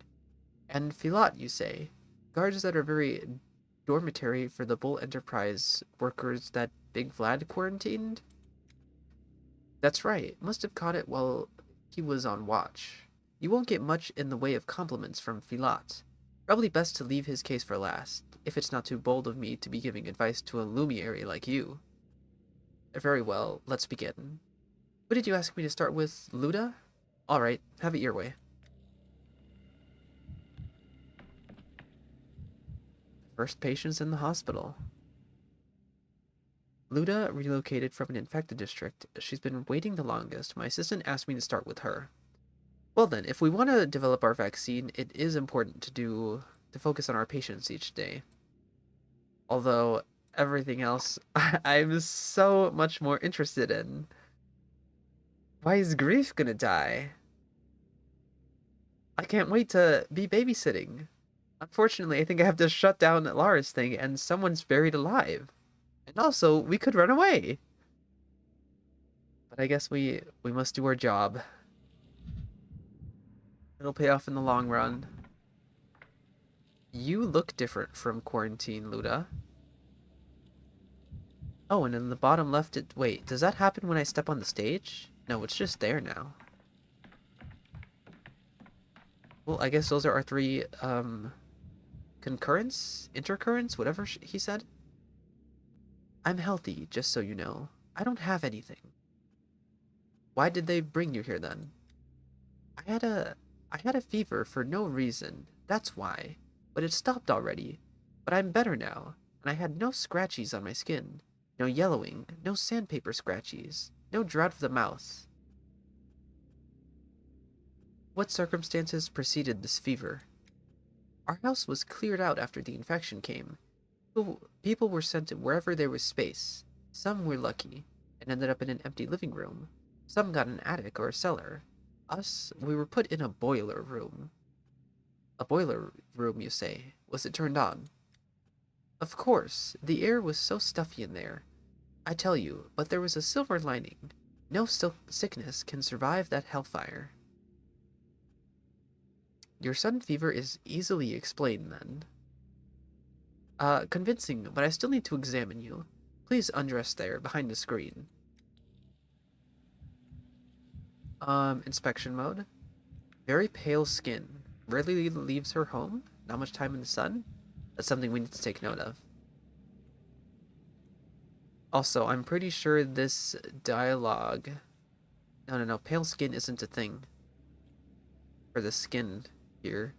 And Filat, you say? Guards that are very dormitory for the Bull Enterprise workers that Big Vlad quarantined? That's right, must have caught it while he was on watch. You won't get much in the way of compliments from Filat. Probably best to leave his case for last, if it's not too bold of me to be giving advice to a luminary like you. Very well, let's begin. What did you ask me to start with, Luda? Alright, have it your way. First patients in the hospital. Luda relocated from an infected district. She's been waiting the longest. My assistant asked me to start with her. Well then, if we want to develop our vaccine, it is important to focus on our patients each day. Although everything else I'm so much more interested in. Why is Grief gonna die? I can't wait to be babysitting. Unfortunately, I think I have to shut down Lara's thing and someone's buried alive. And also, we could run away. But I guess we must do our job. It'll pay off in the long run. You look different from quarantine, Luda. Oh, and in the bottom left, wait, does that happen when I step on the stage? No, it's just there now. Well, I guess those are our three, concurrence? Intercurrents? Whatever he said? I'm healthy, just so you know. I don't have anything. Why did they bring you here then? I had a... I had a fever for no reason. That's why. But it stopped already. But I'm better now, and I had no scratchies on my skin. No yellowing, no sandpaper scratchies, no drought of the mouth. What circumstances preceded this fever? Our house was cleared out after the infection came. People were sent to wherever there was space. Some were lucky and ended up in an empty living room. Some got an attic or a cellar. Us, we were put in a boiler room. A boiler room, you say? Was it turned on? Of course, the air was so stuffy in there. I tell you, but there was a silver lining. No sickness can survive that hellfire. Your sudden fever is easily explained, then. Convincing, but I still need to examine you. Please undress there, behind the screen. Inspection mode. Very pale skin. Rarely leaves her home. Not much time in the sun. That's something we need to take note of. Also, I'm pretty sure this dialogue... No. Pale skin isn't a thing. For the skin here.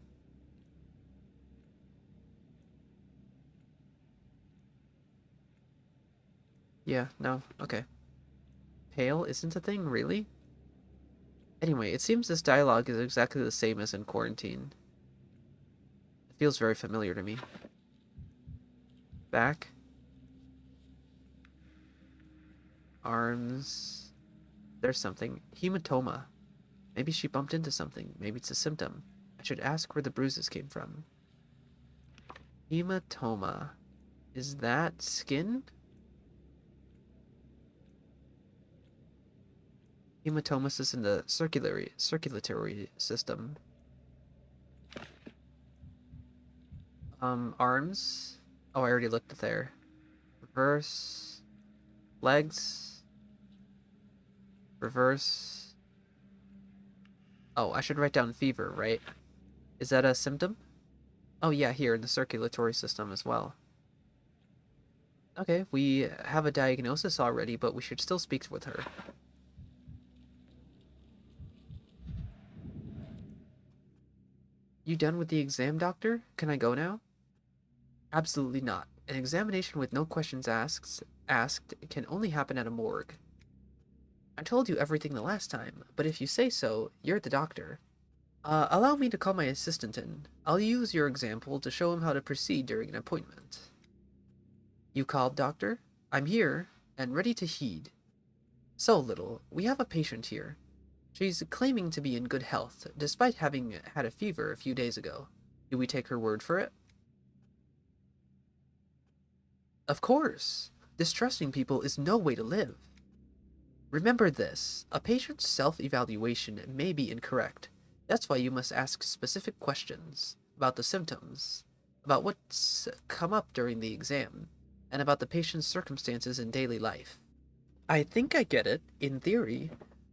Yeah, no, okay. Pale isn't a thing, really? Anyway, it seems this dialogue is exactly the same as in Quarantine. It feels very familiar to me. Back. Arms. There's something. Hematoma. Maybe she bumped into something. Maybe it's a symptom. I should ask where the bruises came from. Hematoma. Is that skin? Hematomas in the circulatory system. Arms. Oh, I already looked there. Reverse. Legs. Reverse. Oh, I should write down fever, right? Is that a symptom? Oh yeah, here in the circulatory system as well. Okay, we have a diagnosis already, but we should still speak with her. You done with the exam, doctor? Can I go now? Absolutely not. An examination with no questions asked can only happen at a morgue. I told you everything the last time, but if you say so, you're the doctor. Allow me to call my assistant in. I'll use your example to show him how to proceed during an appointment. You called, doctor? I'm here, and ready to heed. So, Little, we have a patient here. She's claiming to be in good health, despite having had a fever a few days ago. Do we take her word for it? Of course. Distrusting people is no way to live. Remember this, a patient's self-evaluation may be incorrect. That's why you must ask specific questions about the symptoms, about what's come up during the exam, and about the patient's circumstances in daily life. I think I get it, in theory.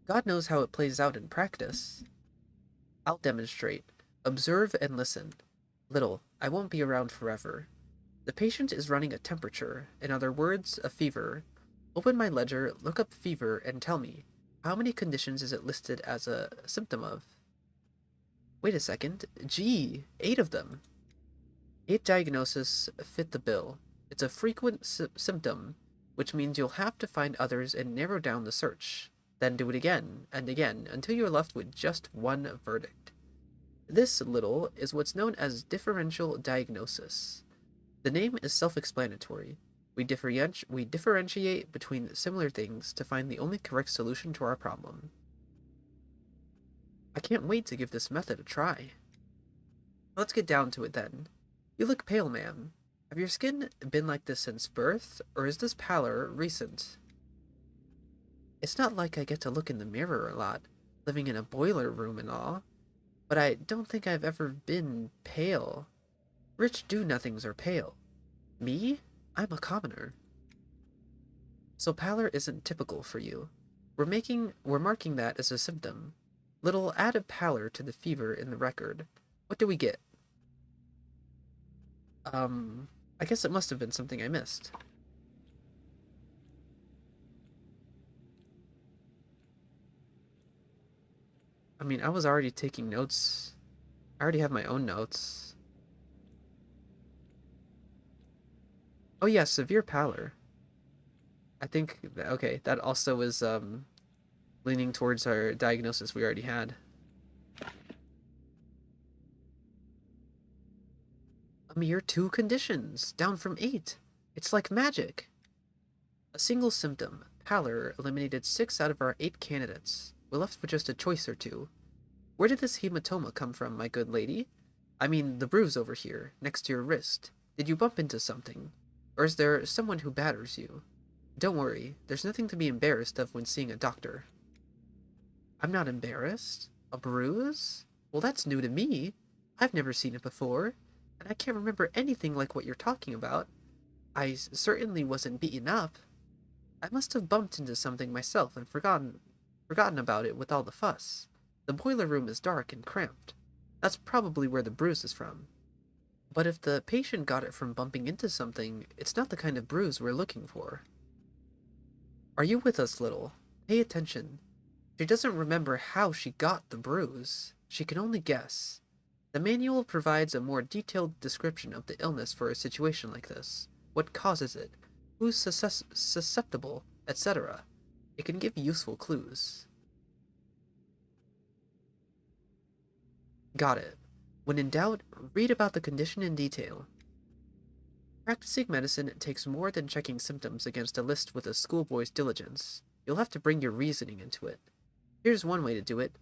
God knows how it plays out in practice. I'll demonstrate. Observe and listen. Little, I won't be around forever. The patient is running a temperature, in other words, a fever. Open my ledger, look up fever, and tell me, how many conditions is it listed as a symptom of? Wait a second. Gee, 8 of them. 8 diagnoses fit the bill. It's a frequent symptom. which means you'll have to find others and narrow down the search. Then do it again and again until you're left with just one verdict. This little is what's known as differential diagnosis. The name is self-explanatory. We differentiate between similar things to find the only correct solution to our problem. I can't wait to give this method a try. Let's get down to it then. You look pale, ma'am. Have your skin been like this since birth, or is this pallor recent? It's not like I get to look in the mirror a lot, living in a boiler room and all, but I don't think I've ever been pale. Rich do-nothings are pale. Me? I'm a commoner. So pallor isn't typical for you. We're marking that as a symptom. Little added pallor to the fever in the record. What do we get? I guess it must have been something I missed. I mean, I was already taking notes. I already have my own notes. Oh yeah, severe pallor. I think, okay, that also is, leaning towards our diagnosis we already had. A mere 2 conditions, down from 8. It's like magic. A single symptom, pallor, eliminated 6 out of our 8 candidates. We're left with just a choice or two. Where did this hematoma come from, my good lady? I mean, the bruise over here, next to your wrist. Did you bump into something? Or is there someone who batters you? Don't worry, there's nothing to be embarrassed of when seeing a doctor. I'm not embarrassed? A bruise? Well, that's new to me. I've never seen it before, and I can't remember anything like what you're talking about. I certainly wasn't beaten up. I must have bumped into something myself and forgotten about it with all the fuss. The boiler room is dark and cramped. That's probably where the bruise is from. But if the patient got it from bumping into something, it's not the kind of bruise we're looking for. Are you with us, Little? Pay attention. She doesn't remember how she got the bruise. She can only guess. The manual provides a more detailed description of the illness for a situation like this. What causes it? Who's susceptible? Etc. It can give useful clues. Got it. When in doubt, read about the condition in detail. Practicing medicine takes more than checking symptoms against a list with a schoolboy's diligence. You'll have to bring your reasoning into it. Here's one way to do it.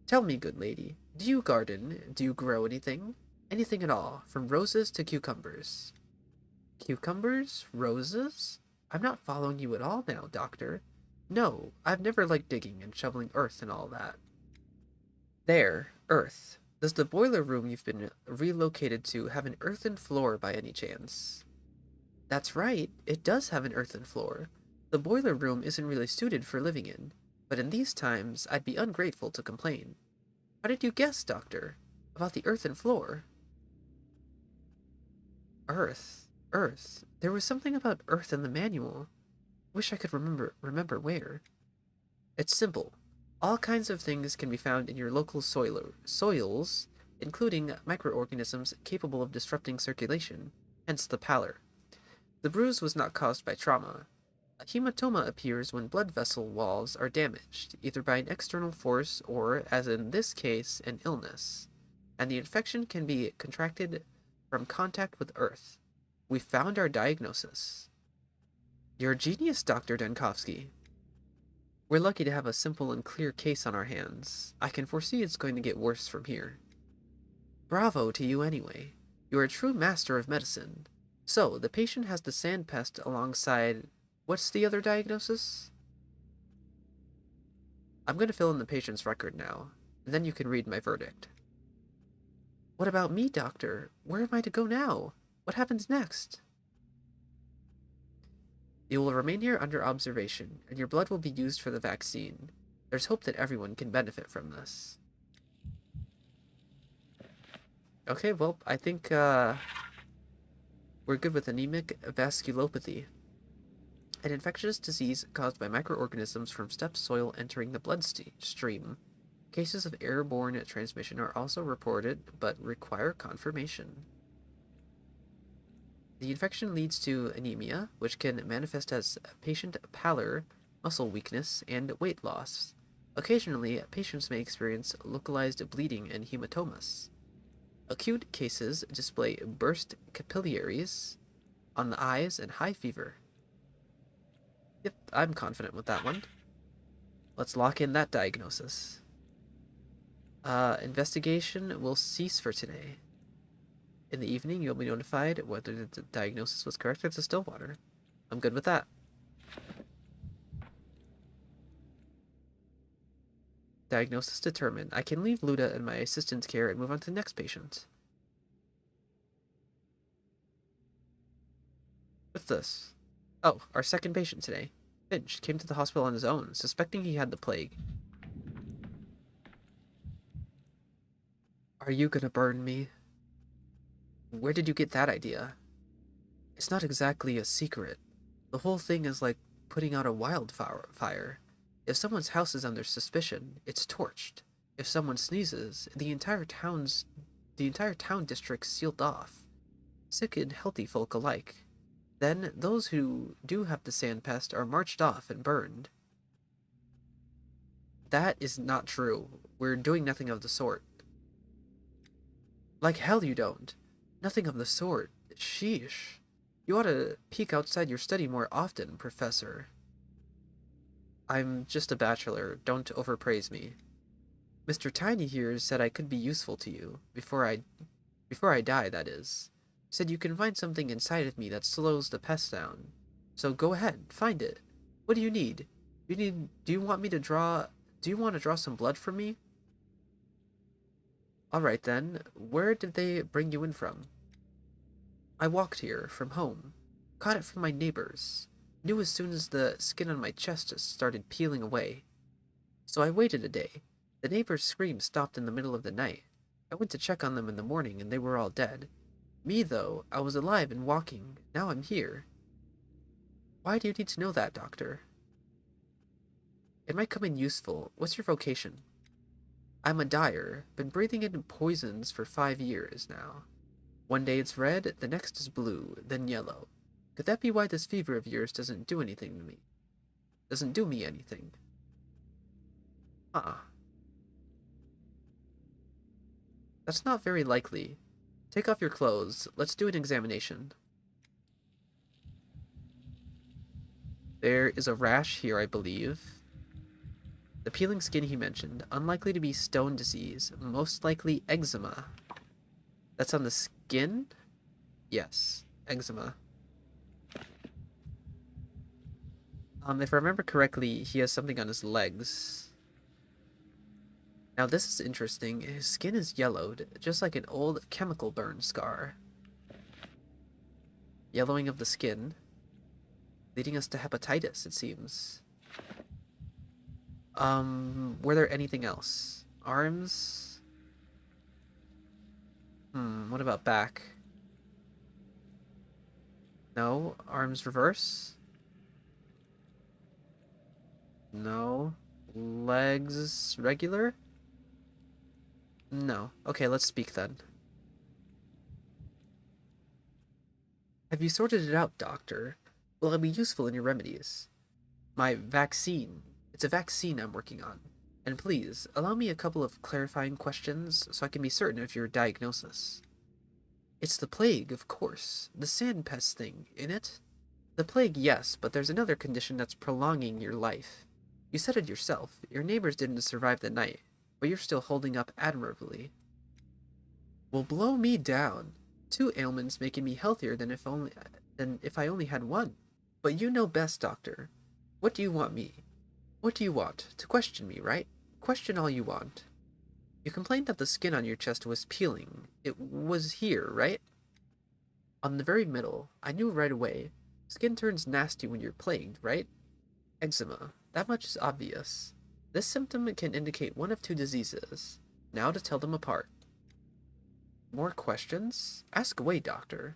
Tell me, good lady, do you garden? Do you grow anything? Anything at all, from roses to cucumbers. Cucumbers? Roses? I'm not following you at all now, doctor. No, I've never liked digging and shoveling earth and all that. There, earth. Does the boiler room you've been relocated to have an earthen floor by any chance? That's right, it does have an earthen floor. The boiler room isn't really suited for living in, but in these times I'd be ungrateful to complain. How did you guess, doctor? About the earthen floor? Earth. There was something about earth in the manual. Wish I could remember where. It's simple. All kinds of things can be found in your local soils, including microorganisms capable of disrupting circulation, hence the pallor. The bruise was not caused by trauma. A hematoma appears when blood vessel walls are damaged, either by an external force or, as in this case, an illness, and the infection can be contracted from contact with earth. We found our diagnosis. You're a genius, Dr. Denkovsky. We're lucky to have a simple and clear case on our hands. I can foresee it's going to get worse from here. Bravo to you anyway. You're a true master of medicine. So, the patient has the sand pest alongside... What's the other diagnosis? I'm going to fill in the patient's record now, and then you can read my verdict. What about me, doctor? Where am I to go now? What happens next? You will remain here under observation, and your blood will be used for the vaccine. There's hope that everyone can benefit from this. Okay, well, I think, we're good with anemic vasculopathy, an infectious disease caused by microorganisms from steppe soil entering the bloodstream. Cases of airborne transmission are also reported, but require confirmation. The infection leads to anemia, which can manifest as patient pallor, muscle weakness, and weight loss. Occasionally, patients may experience localized bleeding and hematomas. Acute cases display burst capillaries on the eyes and high fever. Yep, I'm confident with that one. Let's lock in that diagnosis. Investigation will cease for today. In the evening, you'll be notified whether the diagnosis was correct at the Stillwater. I'm good with that. Diagnosis determined. I can leave Luda in my assistant's care and move on to the next patient. What's this? Oh, our second patient today. Finch came to the hospital on his own, suspecting he had the plague. Are you gonna burn me? Where did you get that idea? It's not exactly a secret. The whole thing is like putting out a wildfire. If someone's house is under suspicion, it's torched. If someone sneezes, the entire town district's sealed off. Sick and healthy folk alike. Then those who do have the sand pest are marched off and burned. That is not true. We're doing nothing of the sort. Like hell you don't. Nothing of the sort. Sheesh. You ought to peek outside your study more often, Professor. I'm just a bachelor. Don't overpraise me. Mr. Tiny here said I could be useful to you. Before I die, that is. Said you can find something inside of me that slows the pest down. So go ahead, find it. What do you need? Do you want to draw some blood from me? Alright then, where did they bring you in from? I walked here, from home. Caught it from my neighbors. Knew as soon as the skin on my chest started peeling away. So I waited a day. The neighbors' screams stopped in the middle of the night. I went to check on them in the morning and they were all dead. Me, though, I was alive and walking. Now I'm here. Why do you need to know that, Doctor? It might come in useful. What's your vocation? I'm a dyer. Been breathing in poisons for 5 years now. One day it's red, the next is blue, then yellow. Could that be why this fever of yours doesn't do anything to me? Doesn't do me anything. That's not very likely. Take off your clothes. Let's do an examination. There is a rash here, I believe. The peeling skin he mentioned. Unlikely to be stone disease. Most likely eczema. That's on the skin? Yes, eczema. If I remember correctly, he has something on his legs. Now this is interesting. His skin is yellowed, just like an old chemical burn scar. Yellowing of the skin, leading us to hepatitis, it seems. Were there anything else? Arms? What about back? No. Arms reverse? No. Legs regular? No. Okay, let's speak then. Have you sorted it out, Doctor? Will it be useful in your remedies? My vaccine. It's a vaccine I'm working on. And please, allow me a couple of clarifying questions so I can be certain of your diagnosis. It's the plague, of course. The sand pest thing, innit? The plague, yes, but there's another condition that's prolonging your life. You said it yourself. Your neighbors didn't survive the night, but you're still holding up admirably. Will blow me down. 2 ailments making me healthier than if I only had one. But you know best, Doctor. What do you want me? What do you want? To question me, right? Question all you want. You complained that the skin on your chest was peeling. It was here, right? On the very middle. I knew right away. Skin turns nasty when you're plagued, right? Eczema. That much is obvious. This symptom can indicate one of 2 diseases. Now to tell them apart. More questions? Ask away, Doctor.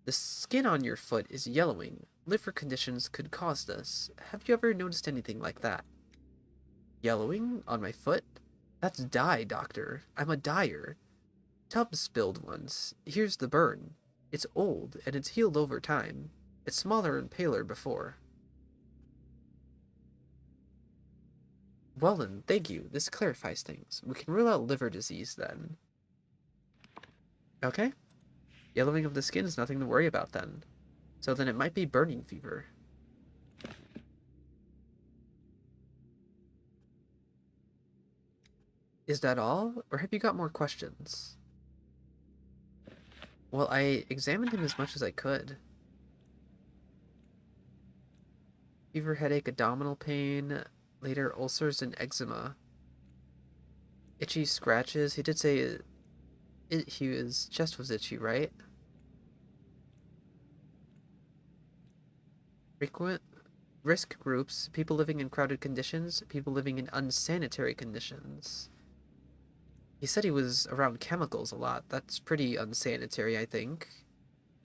The skin on your foot is yellowing. Liver conditions could cause this. Have you ever noticed anything like that? Yellowing? On my foot? That's dye, Doctor. I'm a dyer. Tub spilled once. Here's the burn. It's old, and it's healed over time. It's smaller and paler before. Well then, thank you. This clarifies things. We can rule out liver disease then. Okay. Yellowing of the skin is nothing to worry about then. So then it might be burning fever. Is that all? Or have you got more questions? Well, I examined him as much as I could. Fever, headache, abdominal pain, later ulcers and eczema. Itchy scratches. He did say his chest was itchy, right? Frequent risk groups, people living in crowded conditions, people living in unsanitary conditions. He said he was around chemicals a lot. That's pretty unsanitary, I think.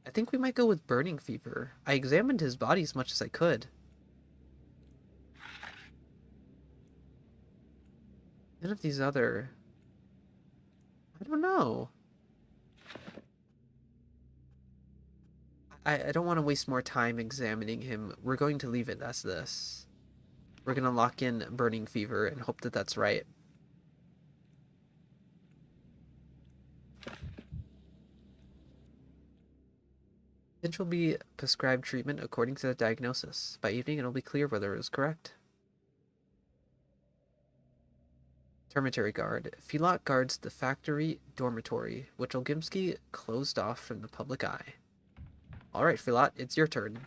I think we might go with burning fever. I examined his body as much as I could. None of these other... I don't know. I don't want to waste more time examining him. We're going to leave it as this. We're going to lock in burning fever and hope that that's right. Finch will be prescribed treatment according to the diagnosis. By evening, it'll be clear whether it was correct. Termitary guard. Filot guards the factory dormitory, which Olgimsky closed off from the public eye. Alright, Filot, it's your turn.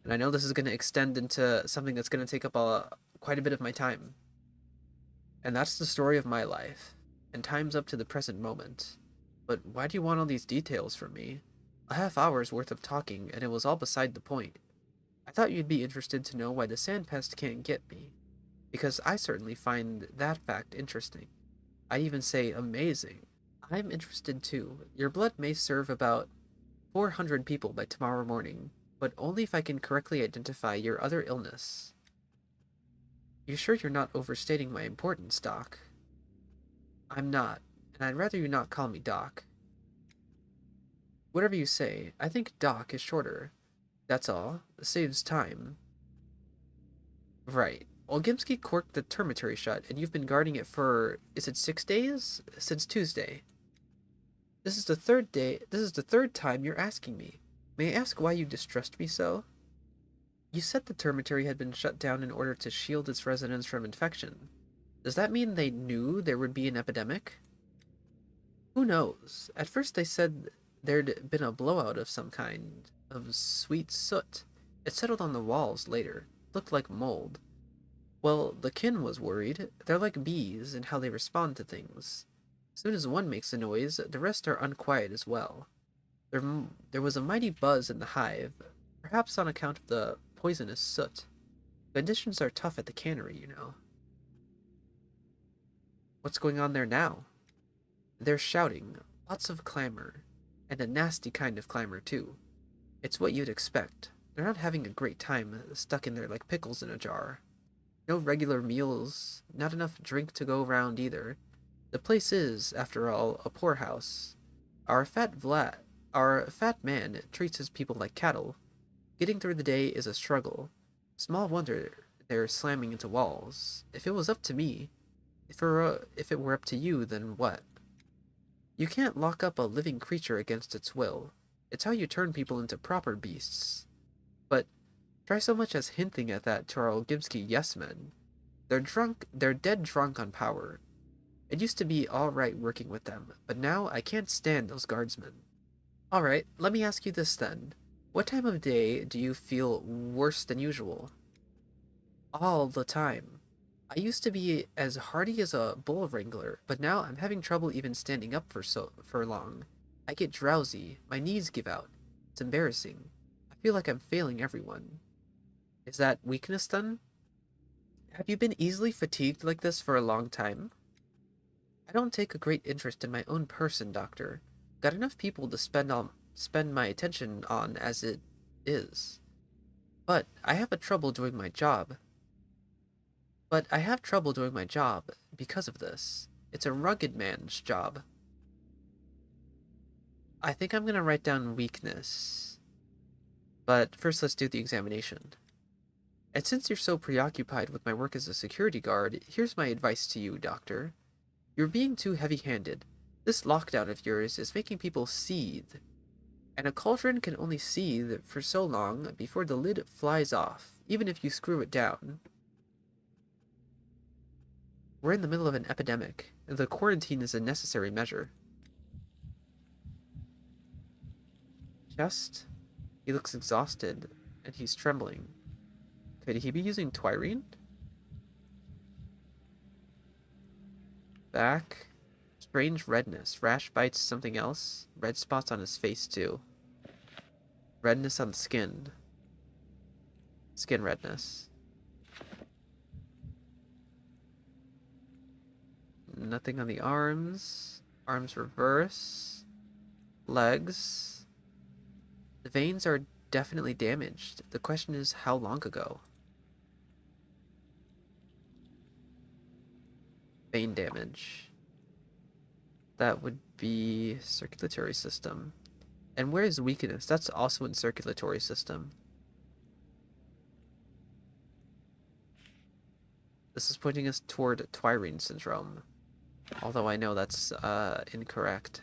And I know this is going to extend into something that's going to take up quite a bit of my time. And that's the story of my life. And time's up to the present moment. But why do you want all these details from me? A half hour's worth of talking, and it was all beside the point. I thought you'd be interested to know why the sandpest can't get me. Because I certainly find that fact interesting. I'd even say amazing. I'm interested too. Your blood may serve about 400 people by tomorrow morning, but only if I can correctly identify your other illness. You sure you're not overstating my importance, Doc? I'm not, and I'd rather you not call me Doc. Whatever you say, I think Doc is shorter. That's all. It saves time. Right. Olgimsky corked the Termitary shut, and you've been guarding it for, is it 6 days? Since Tuesday. This is the third time you're asking me. May I ask why you distrust me so? You said the Termitary had been shut down in order to shield its residents from infection. Does that mean they knew there would be an epidemic? Who knows? At first they said there'd been a blowout of some kind of sweet soot. It settled on the walls later. Looked like mold. Well, the kin was worried. They're like bees in how they respond to things. As soon as one makes a noise, the rest are unquiet as well. There was a mighty buzz in the hive, perhaps on account of the poisonous soot. Conditions are tough at the cannery, you know. What's going on there now? They're shouting, lots of clamor, and a nasty kind of clamor, too. It's what you'd expect. They're not having a great time stuck in there like pickles in a jar. No regular meals, not enough drink to go round either. The place is, after all, a poorhouse. Our fat man treats his people like cattle. Getting through the day is a struggle. Small wonder they're slamming into walls. If it was up to me, if it were up to you, then what? You can't lock up a living creature against its will. It's how you turn people into proper beasts. But try so much as hinting at that to our Olgimsky yes-men. They're dead drunk on power. It used to be alright working with them, but now I can't stand those guardsmen. Alright, let me ask you this then. What time of day do you feel worse than usual? All the time. I used to be as hardy as a bull wrangler, but now I'm having trouble even standing up for long. I get drowsy, my knees give out. It's embarrassing. I feel like I'm failing everyone. Is that weakness then? Have you been easily fatigued like this for a long time? I don't take a great interest in my own person, Doctor. Got enough people to spend my attention on as it is. But I have trouble doing my job. Because of this. It's a rugged man's job. I think I'm gonna write down weakness. But first, let's do the examination. And since you're so preoccupied with my work as a security guard, here's my advice to you, Doctor. You're being too heavy-handed. This lockdown of yours is making people seethe, and a cauldron can only seethe for so long before the lid flies off, even if you screw it down. We're in the middle of an epidemic, and the quarantine is a necessary measure. Chest? He looks exhausted, and he's trembling. Could he be using Twirine? Back. Strange redness. Rash bites something else. Red spots on his face, too. Redness on the skin. Skin redness. Nothing on the arms. Arms reverse. Legs. The veins are definitely damaged. The question is, how long ago? Vein damage. That would be circulatory system. And where is weakness? That's also in circulatory system. This is pointing us toward Twirine syndrome. Although I know that's incorrect.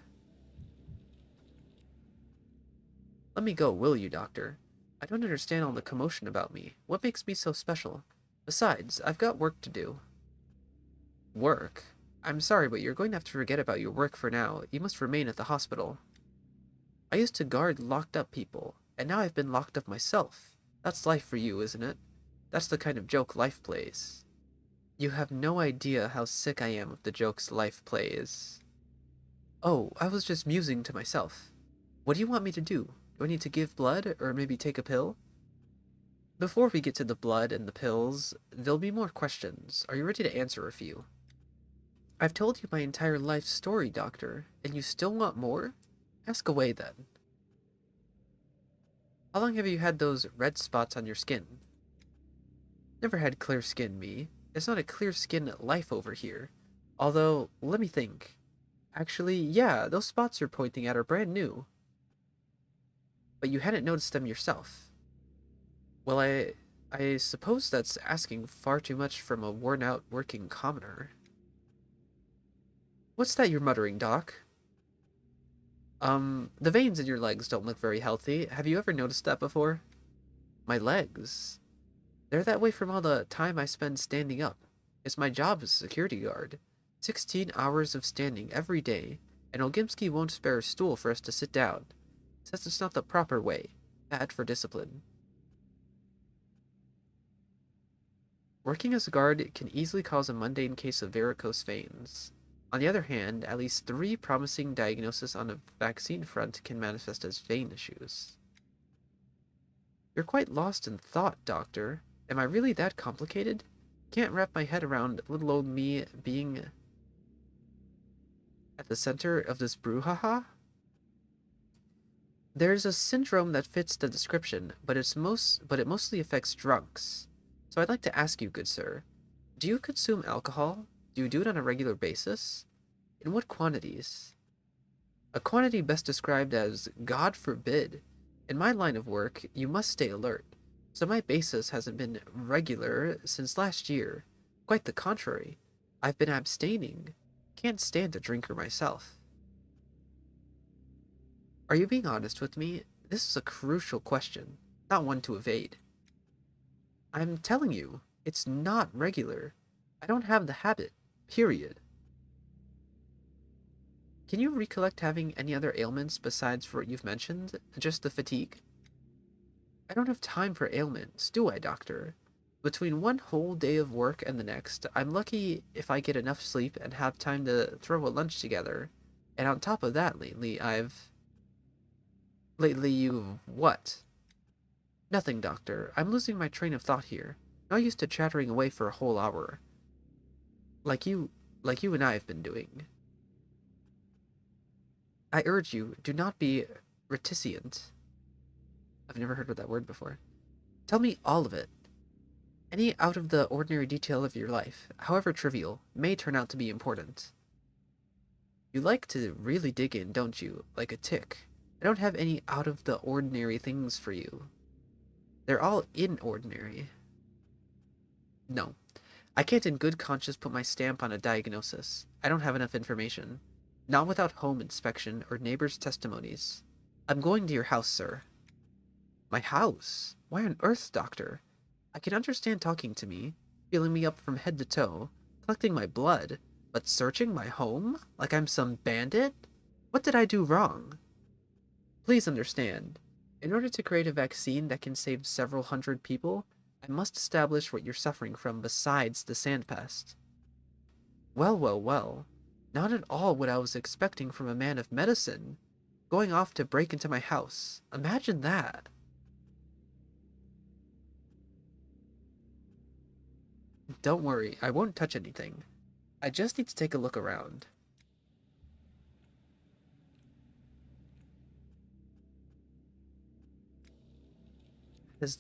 Let me go, will you, Doctor? I don't understand all the commotion about me. What makes me so special? Besides, I've got work to do. Work? I'm sorry, but you're going to have to forget about your work for now. You must remain at the hospital. I used to guard locked up people, and now I've been locked up myself. That's life for you, isn't it? That's the kind of joke life plays. You have no idea how sick I am of the jokes life plays. Oh, I was just musing to myself. What do you want me to do? Do I need to give blood, or maybe take a pill? Before we get to the blood and the pills, there'll be more questions. Are you ready to answer a few? I've told you my entire life story, Doctor, and you still want more? Ask away, then. How long have you had those red spots on your skin? Never had clear skin, me. It's not a clear skin life over here. Although, let me think. Actually, yeah, those spots you're pointing at are brand new. But you hadn't noticed them yourself. Well, I suppose that's asking far too much from a worn-out working commoner. What's that you're muttering, Doc? The veins in your legs don't look very healthy. Have you ever noticed that before? My legs? They're that way from all the time I spend standing up. It's my job as a security guard. 16 hours of standing every day, and Olgimsky won't spare a stool for us to sit down. Says it's not the proper way. Bad for discipline. Working as a guard can easily cause a mundane case of varicose veins. On the other hand, at least 3 promising diagnoses on a vaccine front can manifest as vein issues. You're quite lost in thought, Doctor. Am I really that complicated? Can't wrap my head around little old me being at the center of this brouhaha? There's a syndrome that fits the description, but it mostly affects drunks. So I'd like to ask you, good sir, do you consume alcohol? Do you do it on a regular basis? In what quantities? A quantity best described as God forbid. In my line of work, you must stay alert. So my basis hasn't been regular since last year. Quite the contrary. I've been abstaining. Can't stand a drinker myself. Are you being honest with me? This is a crucial question, not one to evade. I'm telling you, it's not regular. I don't have the habit. Period. Can you recollect having any other ailments besides what you've mentioned? Just the fatigue? I don't have time for ailments, do I, Doctor? Between one whole day of work and the next, I'm lucky if I get enough sleep and have time to throw a lunch together. And on top of that, Lately you've what? Nothing, Doctor. I'm losing my train of thought here. Not used to chattering away for a whole hour. Like you and I have been doing. I urge you, do not be reticent. I've never heard of that word before. Tell me all of it. Any out of the ordinary detail of your life, however trivial, may turn out to be important. You like to really dig in, don't you? Like a tick. I don't have any out of the ordinary things for you. They're all inordinary. No. I can't in good conscience put my stamp on a diagnosis. I don't have enough information. Not without home inspection or neighbors' testimonies. I'm going to your house, sir. My house? Why on earth, doctor? I can understand talking to me, feeling me up from head to toe, collecting my blood, but searching my home? Like I'm some bandit? What did I do wrong? Please understand. In order to create a vaccine that can save several hundred people, I must establish what you're suffering from besides the sandpest. Well, well, well. Not at all what I was expecting from a man of medicine. Going off to break into my house. Imagine that. Don't worry, I won't touch anything. I just need to take a look around. Has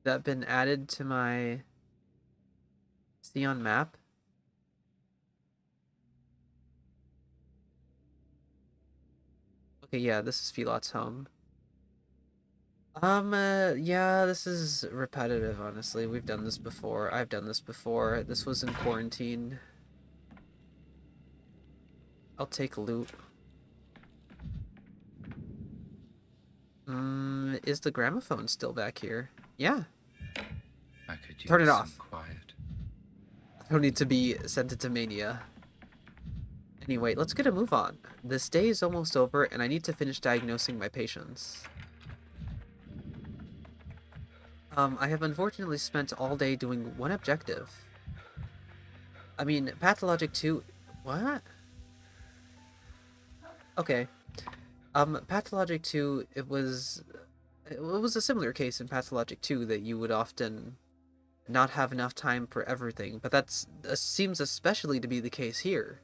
that been added to my Xeon map? Okay, yeah, this is Filot's home. Yeah, this is repetitive, honestly. We've done this before. I've done this before. This was in quarantine. I'll take loot. Is the gramophone still back here? Yeah. I could Turn it use off. some quiet. I don't need to be sent into mania. Anyway, let's get a move on. This day is almost over, and I need to finish diagnosing my patients. I have unfortunately spent all day doing one objective. I mean, Pathologic 2... What? Okay. Pathologic 2, it was a similar case in Pathologic 2 that you would often not have enough time for everything, but that seems especially to be the case here.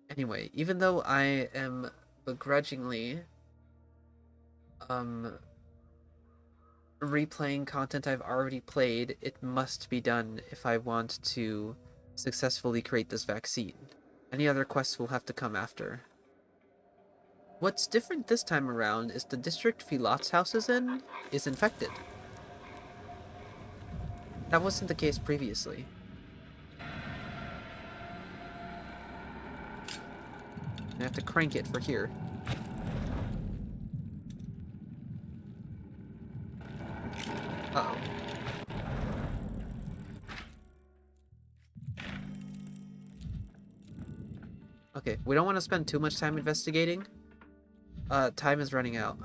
Anyway, even though I am begrudgingly replaying content I've already played, it must be done if I want to successfully create this vaccine. Any other quests will have to come after. What's different this time around is the district Filot's house is in is infected. That wasn't the case previously. I have to crank it for here. Uh-oh. Okay, we don't want to spend too much time investigating. Time is running out.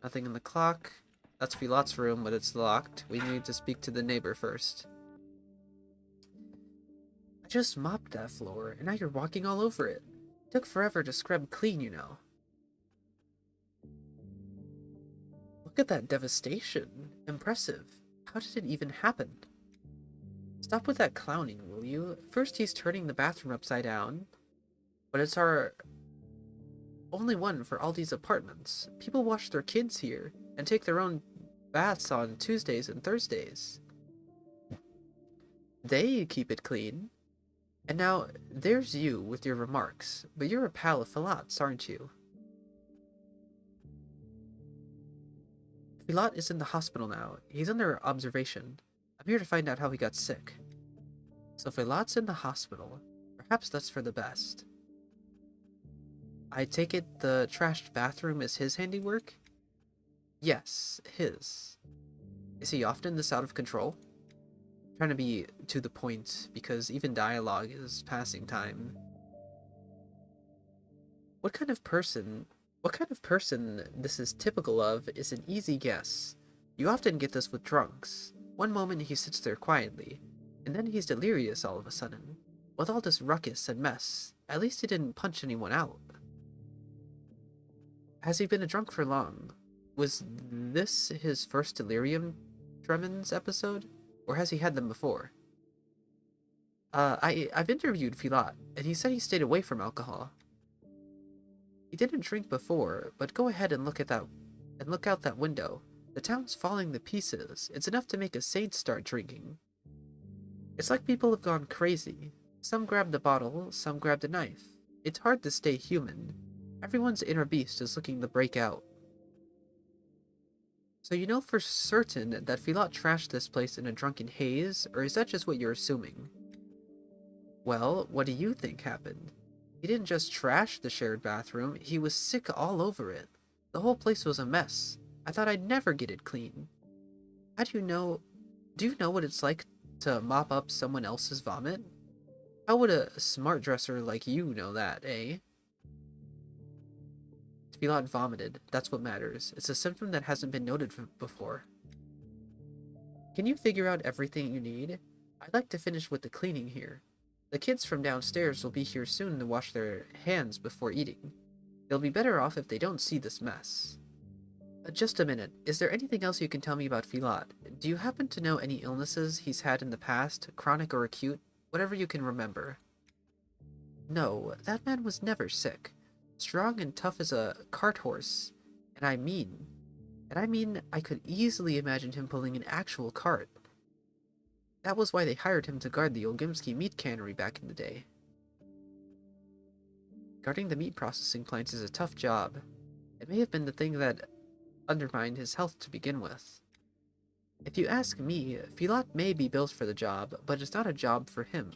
Nothing in the clock. That's Filot's room, but it's locked. We need to speak to the neighbor first. I just mopped that floor, and now you're walking all over it. It took forever to scrub clean, you know. Look at that devastation. Impressive. How did it even happen? Stop with that clowning, will you? First he's turning the bathroom upside down, but it's our only one for all these apartments. People wash their kids here and take their own baths on Tuesdays and Thursdays. They keep it clean. And now, there's you with your remarks, but you're a pal of Filot's, aren't you? Filot is in the hospital now. He's under observation. I'm here to find out how he got sick. So Filot's in the hospital. Perhaps that's for the best. I take it the trashed bathroom is his handiwork? Yes, his. Is he often this out of control? I'm trying to be to the point, because even dialogue is passing time. What kind of person this is typical of is an easy guess. You often get this with drunks. One moment he sits there quietly, and then he's delirious all of a sudden. With all this ruckus and mess, at least he didn't punch anyone out. Has he been a drunk for long? Was this his first delirium tremens episode? Or has he had them before? I've interviewed Filot, and he said he stayed away from alcohol. He didn't drink before, but go ahead and look out that window. The town's falling to pieces. It's enough to make a saint start drinking. It's like people have gone crazy. Some grabbed a bottle, some grabbed a knife. It's hard to stay human. Everyone's inner beast is looking to break out. So you know for certain that Filot trashed this place in a drunken haze, or is that just what you're assuming? Well, what do you think happened? He didn't just trash the shared bathroom, he was sick all over it. The whole place was a mess. I thought I'd never get it clean. How do you know? Do you know what it's like to mop up someone else's vomit? How would a smart dresser like you know that, eh? Filot vomited. That's what matters. It's a symptom that hasn't been noted before. Can you figure out everything you need? I'd like to finish with the cleaning here. The kids from downstairs will be here soon to wash their hands before eating. They'll be better off if they don't see this mess. Just a minute. Is there anything else you can tell me about Filot? Do you happen to know any illnesses he's had in the past, chronic or acute? Whatever you can remember. No, that man was never sick. Strong and tough as a cart horse. And I mean, I could easily imagine him pulling an actual cart. That was why they hired him to guard the Olgimsky meat cannery back in the day. Guarding the meat processing plants is a tough job. It may have been the thing that undermined his health to begin with. If you ask me, Filot may be built for the job, but it's not a job for him.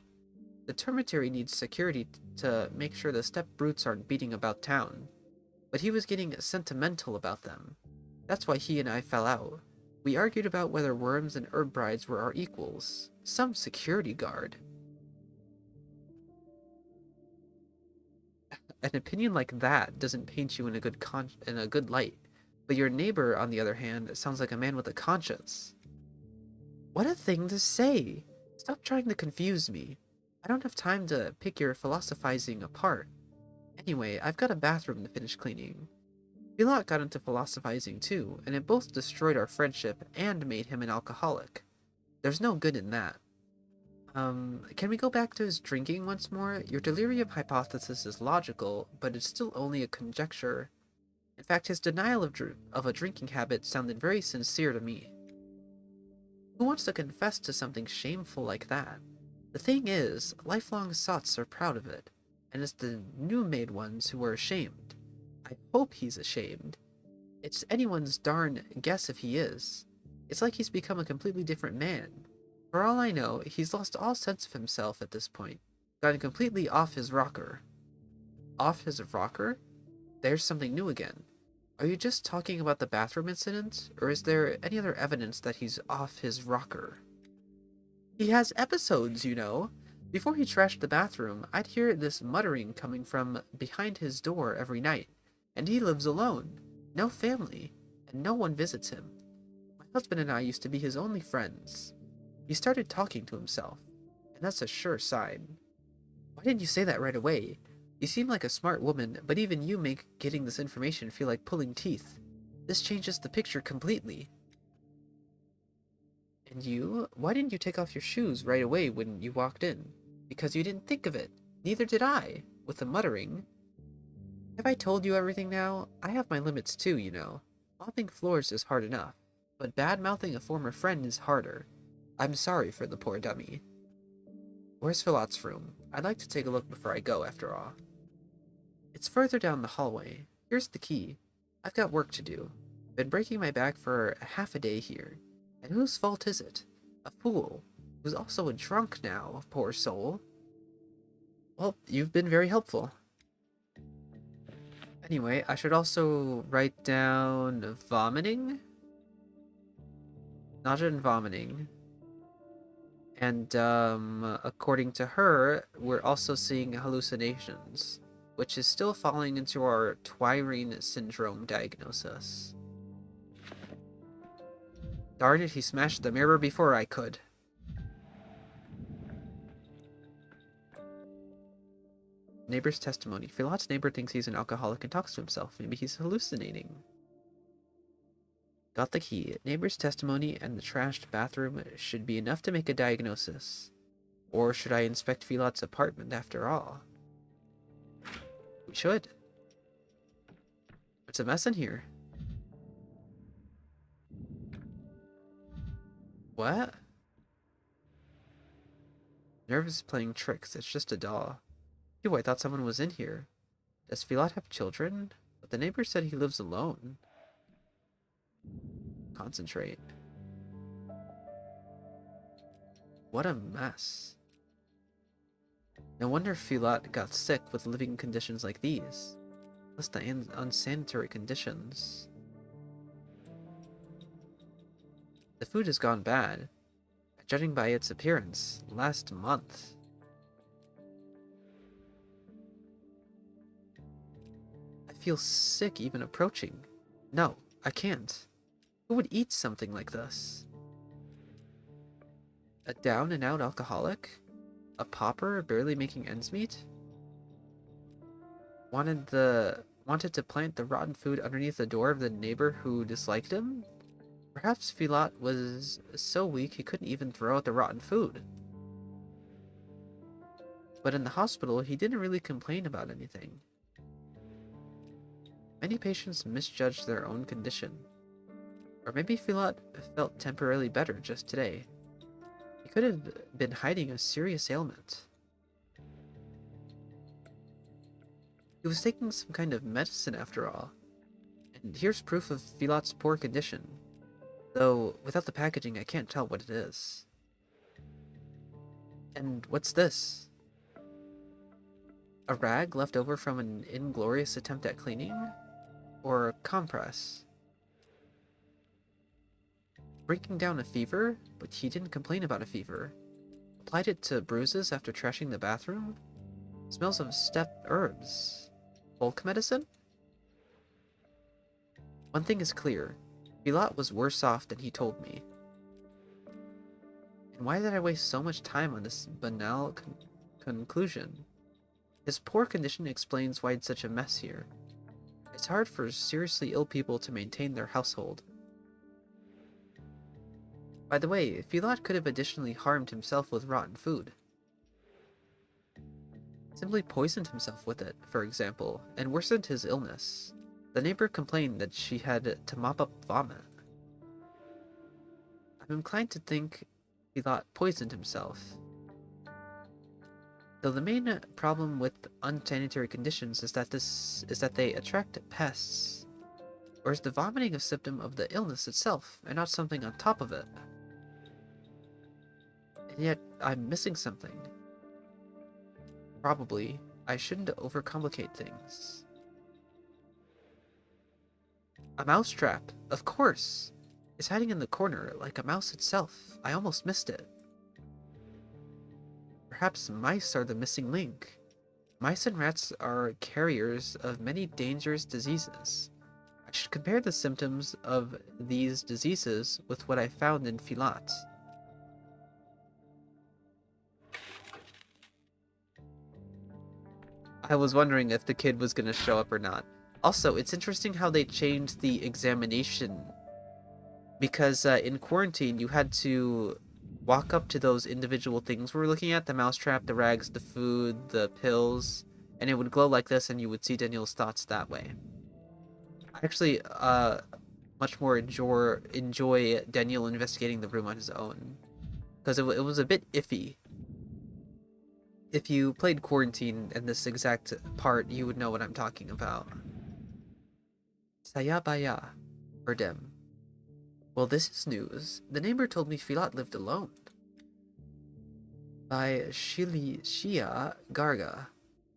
The Termitary needs security to make sure the steppe brutes aren't beating about town. But he was getting sentimental about them. That's why he and I fell out. We argued about whether worms and herb brides were our equals. Some security guard. An opinion like that doesn't paint you in a good light. But your neighbor, on the other hand, sounds like a man with a conscience. What a thing to say! Stop trying to confuse me. I don't have time to pick your philosophizing apart. Anyway, I've got a bathroom to finish cleaning. Filot got into philosophizing too, and it both destroyed our friendship and made him an alcoholic. There's no good in that. Can we go back to his drinking once more? Your delirium hypothesis is logical, but it's still only a conjecture. In fact, his denial of a drinking habit sounded very sincere to me. Who wants to confess to something shameful like that? The thing is, lifelong sots are proud of it, and it's the new-made ones who are ashamed. I hope he's ashamed. It's anyone's darn guess if he is. It's like he's become a completely different man. For all I know, he's lost all sense of himself at this point, gotten completely off his rocker. Off his rocker? There's something new again. Are you just talking about the bathroom incident, or is there any other evidence that he's off his rocker? He has episodes, you know. Before he trashed the bathroom, I'd hear this muttering coming from behind his door every night. And he lives alone. No family. And no one visits him. My husband and I used to be his only friends. He started talking to himself. And that's a sure sign. Why didn't you say that right away? You seem like a smart woman, but even you make getting this information feel like pulling teeth. This changes the picture completely. And you? Why didn't you take off your shoes right away when you walked in? Because you didn't think of it. Neither did I. With a muttering. Have I told you everything now? I have my limits too, you know. Mopping floors is hard enough. But bad-mouthing a former friend is harder. I'm sorry for the poor dummy. Where's Filot's room? I'd like to take a look before I go, after all. It's further down the hallway. Here's the key. I've got work to do. Been breaking my back for half a day here. And whose fault is it? A fool, who's also a drunk now, poor soul. Well, you've been very helpful. Anyway, I should also write down vomiting? Nausea and vomiting. And, according to her, we're also seeing hallucinations, which is still falling into our Twirine syndrome diagnosis. Darn it, he smashed the mirror before I could. Neighbor's testimony. Filot's neighbor thinks he's an alcoholic and talks to himself. Maybe he's hallucinating. Got the key. Neighbor's testimony and the trashed bathroom should be enough to make a diagnosis. Or should I inspect Filot's apartment after all? We should. It's a mess in here. What? Nervous playing tricks, it's just a doll. Phew, I thought someone was in here. Does Filat have children? But the neighbor said he lives alone. Concentrate. What a mess. No wonder Filat got sick with living conditions like these. Plus the unsanitary conditions. The food has gone bad, judging by its appearance last month. I feel sick even approaching. No, I can't. Who would eat something like this? A down-and-out alcoholic? A pauper barely making ends meet? Wanted to plant the rotten food underneath the door of the neighbor who disliked him? Perhaps Filat was so weak he couldn't even throw out the rotten food. But in the hospital, he didn't really complain about anything. Many patients misjudge their own condition. Or maybe Filat felt temporarily better just today. He could have been hiding a serious ailment. He was taking some kind of medicine after all. And here's proof of Filat's poor condition. Though, without the packaging, I can't tell what it is. And what's this? A rag left over from an inglorious attempt at cleaning? Or a compress? Breaking down a fever? But he didn't complain about a fever. Applied it to bruises after trashing the bathroom? Smells of stepped herbs. Folk medicine? One thing is clear. Filat was worse off than he told me. And why did I waste so much time on this banal conclusion? His poor condition explains why it's such a mess here. It's hard for seriously ill people to maintain their household. By the way, Filat could have additionally harmed himself with rotten food. Simply poisoned himself with it, for example, and worsened his illness. The neighbor complained that she had to mop up vomit. I'm inclined to think Filat poisoned himself. Though the main problem with unsanitary conditions is that they attract pests. Or is the vomiting a symptom of the illness itself, and not something on top of it? And yet, I'm missing something. Probably, I shouldn't overcomplicate things. A mousetrap, of course! It's hiding in the corner, like a mouse itself. I almost missed it. Perhaps mice are the missing link. Mice and rats are carriers of many dangerous diseases. I should compare the symptoms of these diseases with what I found in Filat. I was wondering if the kid was going to show up or not. Also, it's interesting how they changed the examination. Because in quarantine, you had to walk up to those individual things we're looking at. The mousetrap, the rags, the food, the pills. And it would glow like this and you would see Daniel's thoughts that way. I actually much more enjoy Daniel investigating the room on his own. Because it was a bit iffy. If you played Quarantine and this exact part, you would know what I'm talking about. Sayabaya, Erdem. Well, this is news. The neighbor told me Filat lived alone. By Shili Shia Garga.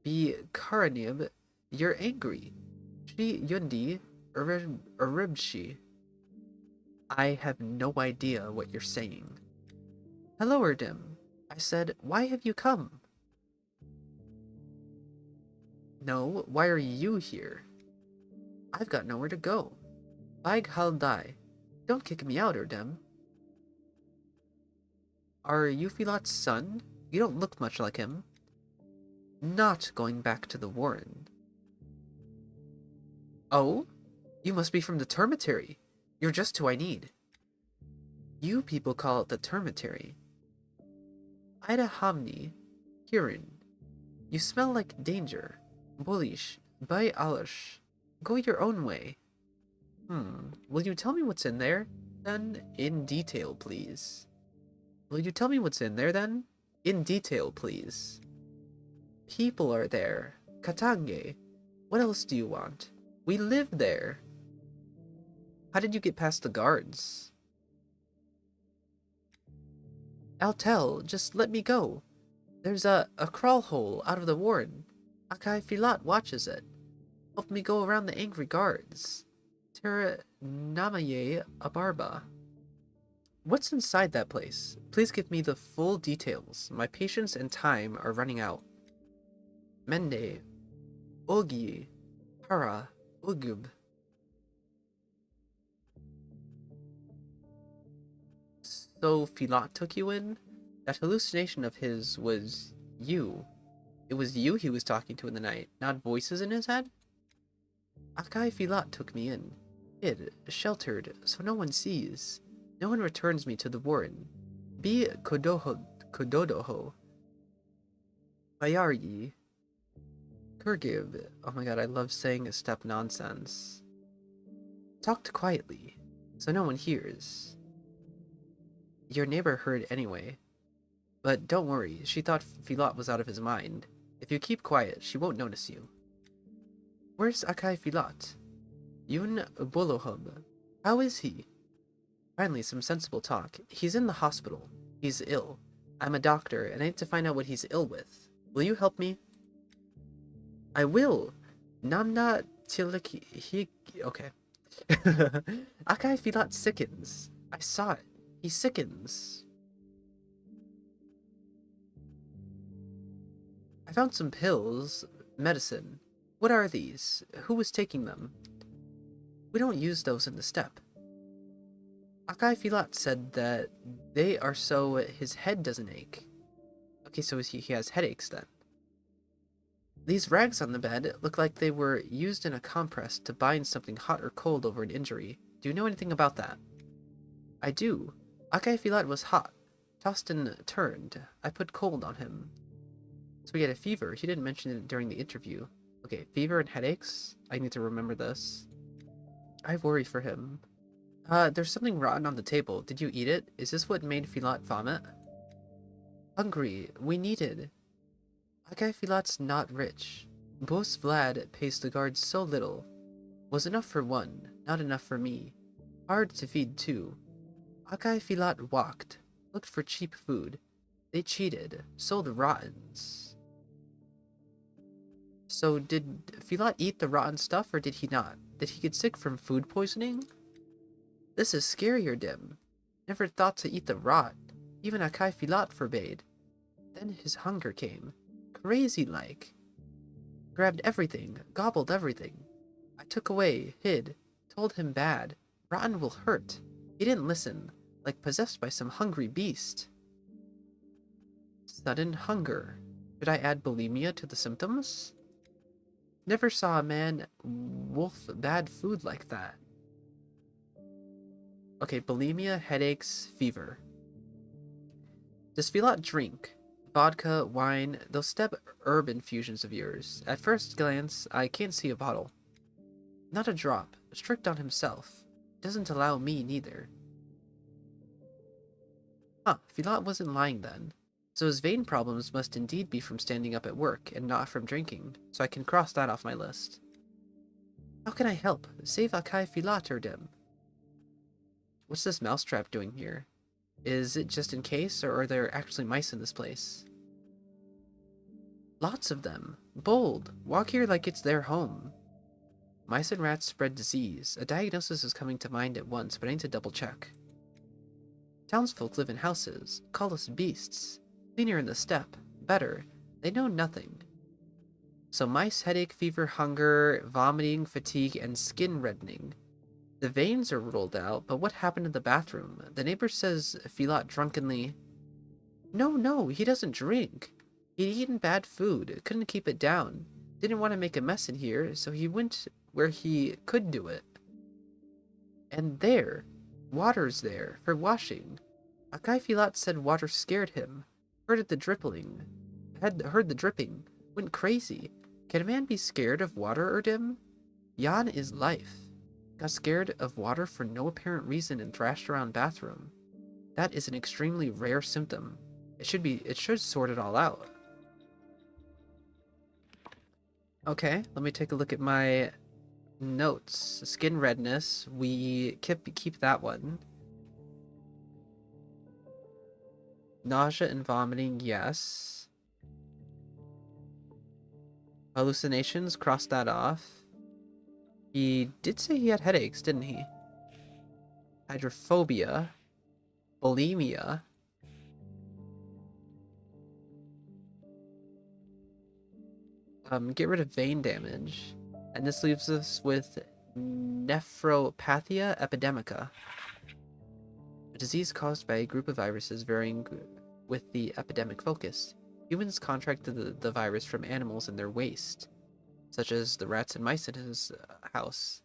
Be Karanib, you're angry. Shi Yundi Uribshi. I have no idea what you're saying. Hello, Erdem. I said, why have you come? No, why are you here? I've got nowhere to go. Bag Haldai. Don't kick me out, Erdem. Are you Filat's son? You don't look much like him. Not going back to the Warren. Oh? You must be from the Termitary. You're just who I need. You people call it the Termitary. Ida Hamni. Kirin. You smell like danger. Bullish. Bay Alish. Go your own way. Will you tell me what's in there? Then, in detail, please. Will you tell me what's in there, then? In detail, please. People are there. Katange. What else do you want? We live there. How did you get past the guards? I'll tell. Just let me go. There's a crawl hole out of the warren. Akai Filat watches it. Help me go around the angry guards. Terra Namaye Abarba. What's inside that place? Please give me the full details. My patience and time are running out. Mende. Ogi. Hara. Ugub. So Filat took you in? That hallucination of his was you. It was you he was talking to in the night, not voices in his head? Akai Filat took me in. Hid, sheltered, so no one sees. No one returns me to the warren. Be Kododoho. Bayaryi. Kurgiv. Oh my god, I love saying a step nonsense. Talked quietly, so no one hears. Your neighbor heard anyway. But don't worry, she thought Filat was out of his mind. If you keep quiet, she won't notice you. Where's Akai Filat? Yun Bolohub. How is he? Finally, some sensible talk. He's in the hospital. He's ill. I'm a doctor, and I need to find out what he's ill with. Will you help me? I will. Namna Tilaki. Okay. Akai Filat sickens. I saw it. He sickens. I found some pills, medicine. What are these? Who was taking them? We don't use those in the steppe. Akai Filat said that they are so his head doesn't ache. Okay, so he has headaches then. These rags on the bed look like they were used in a compress to bind something hot or cold over an injury. Do you know anything about that? I do. Akai Filat was hot. Tossed and turned. I put cold on him. So he had a fever. He didn't mention it during the interview. Okay, fever and headaches. I need to remember this. I worry for him. There's something rotten on the table. Did you eat it? Is this what made Filat vomit? Hungry. We needed. Akai Filat's not rich. Boss Vlad pays the guards so little. Was enough for one, not enough for me. Hard to feed too. Akai Filat walked, looked for cheap food. They cheated, sold rottens. So did Filat eat the rotten stuff or did he not? Did he get sick from food poisoning? This is scarier, Dim. Never thought to eat the rot. Even Akai Filat forbade. Then his hunger came. Crazy-like. Grabbed everything, gobbled everything. I took away, hid, told him bad. Rotten will hurt. He didn't listen, like possessed by some hungry beast. Sudden hunger. Should I add bulimia to the symptoms? Never saw a man wolf bad food like that. Okay, bulimia, headaches, fever. Does Filat drink? Vodka, wine, those step herb infusions of yours. At first glance, I can't see a bottle. Not a drop. Strict on himself. Doesn't allow me neither. Huh, Filat wasn't lying then. So his vein problems must indeed be from standing up at work and not from drinking, so I can cross that off my list. How can I help? Save Akai Filat or Dim? What's this mousetrap doing here? Is it just in case, or are there actually mice in this place? Lots of them. Bold. Walk here like it's their home. Mice and rats spread disease. A diagnosis is coming to mind at once, but I need to double check. Townsfolk live in houses. Call us beasts. Cleaner in the steppe. Better. They know nothing. So mice, headache, fever, hunger, vomiting, fatigue, and skin reddening. The veins are ruled out, but what happened in the bathroom? The neighbor says Filat drunkenly... No, he doesn't drink. He'd eaten bad food, couldn't keep it down. Didn't want to make a mess in here, so he went where he could do it. And there, water's there, for washing. Akai Filat said water scared him. Heard the dripping. Heard the dripping. Went crazy. Can a man be scared of water or Dim? Yan is life. Got scared of water for no apparent reason and thrashed around bathroom. That is an extremely rare symptom. It should sort it all out. Okay, let me take a look at my notes. Skin redness, we keep that one. Nausea and vomiting, yes. Hallucinations, cross that off. He did say he had headaches, didn't he? Hydrophobia. Bulimia. Get rid of vein damage. And this leaves us with nephropathia epidemica. A disease caused by a group of viruses varying with the epidemic focus. Humans contracted the virus from animals in their waste, such as the rats and mice in his house.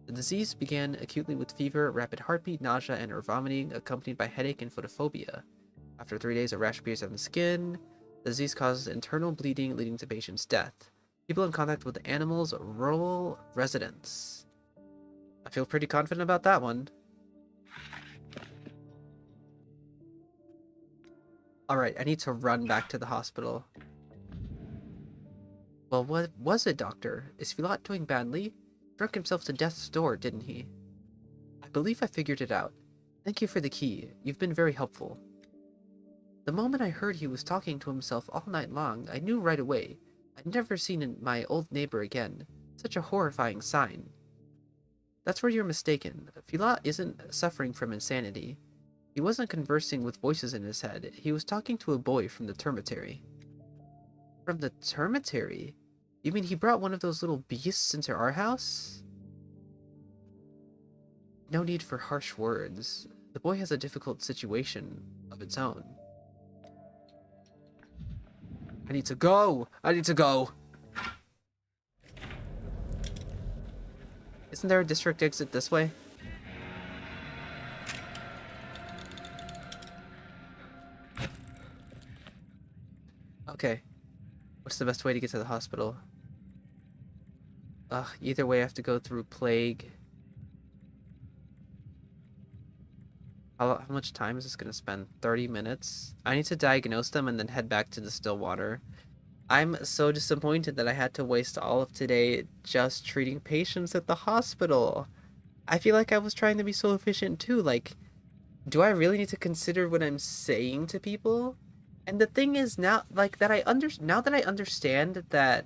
The disease began acutely with fever, rapid heartbeat, nausea, and or vomiting, accompanied by headache and photophobia. After 3 days, a rash appears on the skin. The disease causes internal bleeding, leading to patient's death. People in contact with animals, rural residents. I feel pretty confident about that one. Alright, I need to run back to the hospital. Well, what was it, Doctor? Is Filat doing badly? Drunk himself to death's door, didn't he? I believe I figured it out. Thank you for the key. You've been very helpful. The moment I heard he was talking to himself all night long, I knew right away. I'd never seen my old neighbor again. Such a horrifying sign. That's where you're mistaken. Filat isn't suffering from insanity. He wasn't conversing with voices in his head. He was talking to a boy from the Termitary. From the Termitary? You mean he brought one of those little beasts into our house? No need for harsh words. The boy has a difficult situation of its own. I need to go! I need to go! Isn't there a district exit this way? Okay. What's the best way to get to the hospital? Either way I have to go through Plague. How much time is this going to spend? 30 minutes? I need to diagnose them and then head back to the Stillwater. I'm so disappointed that I had to waste all of today just treating patients at the hospital. I feel like I was trying to be so efficient too. Like, do I really need to consider what I'm saying to people? And the thing is now, like, now that I understand that,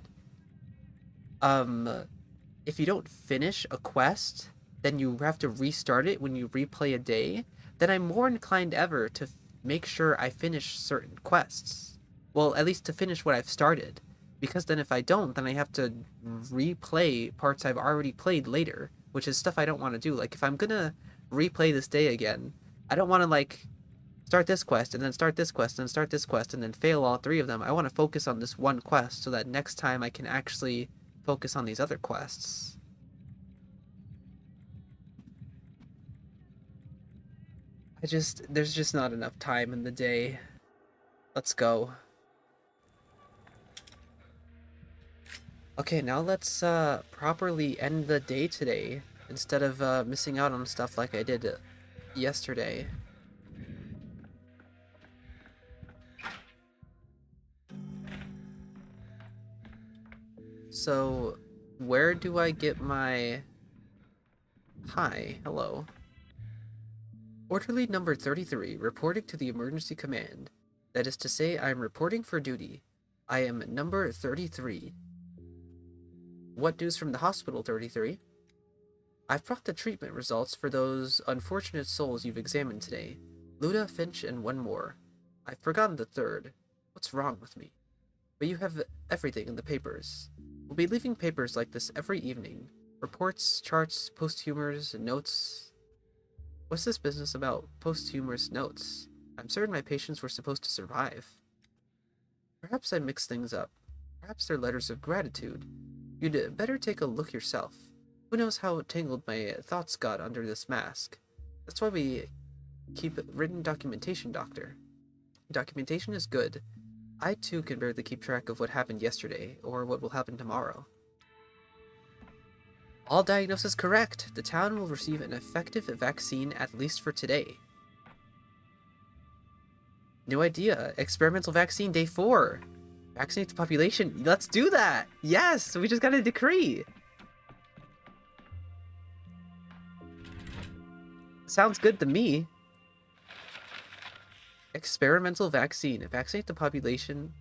if you don't finish a quest, then you have to restart it when you replay a day, then I'm more inclined ever to make sure I finish certain quests. Well, at least to finish what I've started. Because then if I don't, then I have to replay parts I've already played later, which is stuff I don't want to do. Like, if I'm gonna replay this day again, I don't want to, like, start this quest, and then start this quest, and then start this quest, and then fail all three of them. I want to focus on this one quest so that next time I can actually focus on these other quests. There's just not enough time in the day. Let's go. Okay, now let's properly end the day today instead of missing out on stuff like I did yesterday. So, where do I get my... Hi, hello. Orderly number 33, reporting to the emergency command. That is to say, I am reporting for duty. I am number 33. What news from the hospital, 33? I've brought the treatment results for those unfortunate souls you've examined today. Luda, Finch, and one more. I've forgotten the third. What's wrong with me? But you have everything in the papers. We'll be leaving papers like this every evening. Reports, charts, posthumous notes. What's this business about posthumous notes? I'm certain my patients were supposed to survive. Perhaps I mixed things up. Perhaps they're letters of gratitude. You'd better take a look yourself. Who knows how tangled my thoughts got under this mask? That's why we keep written documentation, Doctor. Documentation is good. I too can barely keep track of what happened yesterday, or what will happen tomorrow. All diagnosis correct. The town will receive an effective vaccine at least for today. New idea. Experimental vaccine day 4. Vaccinate the population. Let's do that. Yes, we just got a decree. Sounds good to me. Experimental vaccine. Vaccinate the population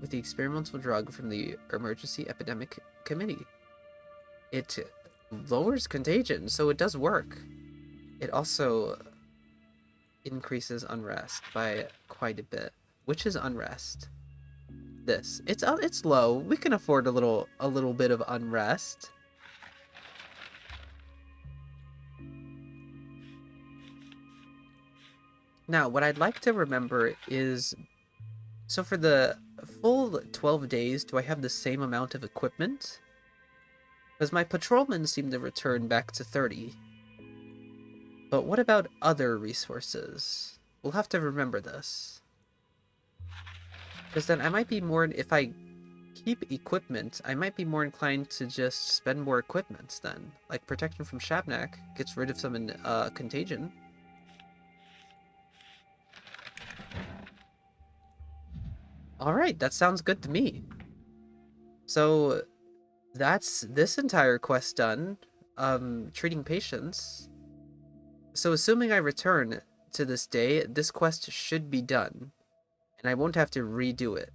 with the experimental drug from the Emergency Epidemic Committee. It lowers contagion, so it does work. It also increases unrest by quite a bit. Which is unrest? This. It's low. We can afford a little bit of unrest. Now, what I'd like to remember is, so for the full 12 days, do I have the same amount of equipment? Because my patrolmen seem to return back to 30. But what about other resources? We'll have to remember this. Because then I might be more, if I keep equipment, I might be more inclined to just spend more equipment then. Like protection from Shabnak gets rid of some contagion. Alright, that sounds good to me. So that's this entire quest done. Treating patients. So assuming I return to this day, this quest should be done. And I won't have to redo it.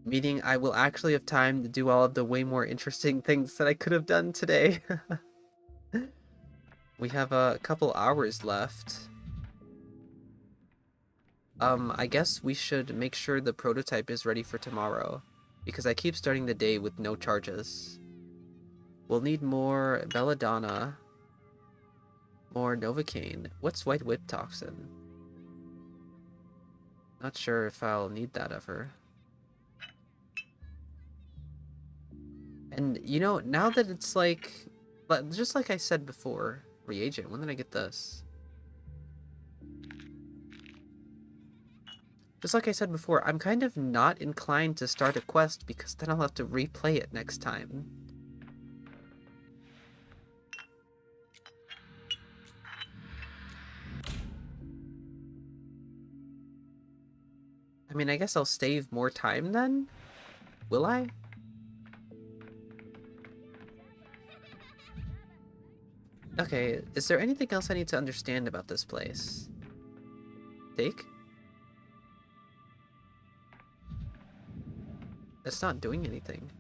Meaning I will actually have time to do all of the way more interesting things that I could have done today. We have a couple hours left. I guess we should make sure the prototype is ready for tomorrow, because I keep starting the day with no charges. We'll need more belladonna, more novocaine. What's white whip toxin? Not sure if I'll need that ever. And, you know, now that it's like, just like I said before, reagent, when did I get this? Just like I said before, I'm kind of not inclined to start a quest because then I'll have to replay it next time. I mean, I guess I'll save more time then? Will I? Okay, is there anything else I need to understand about this place? Take? It's not doing anything.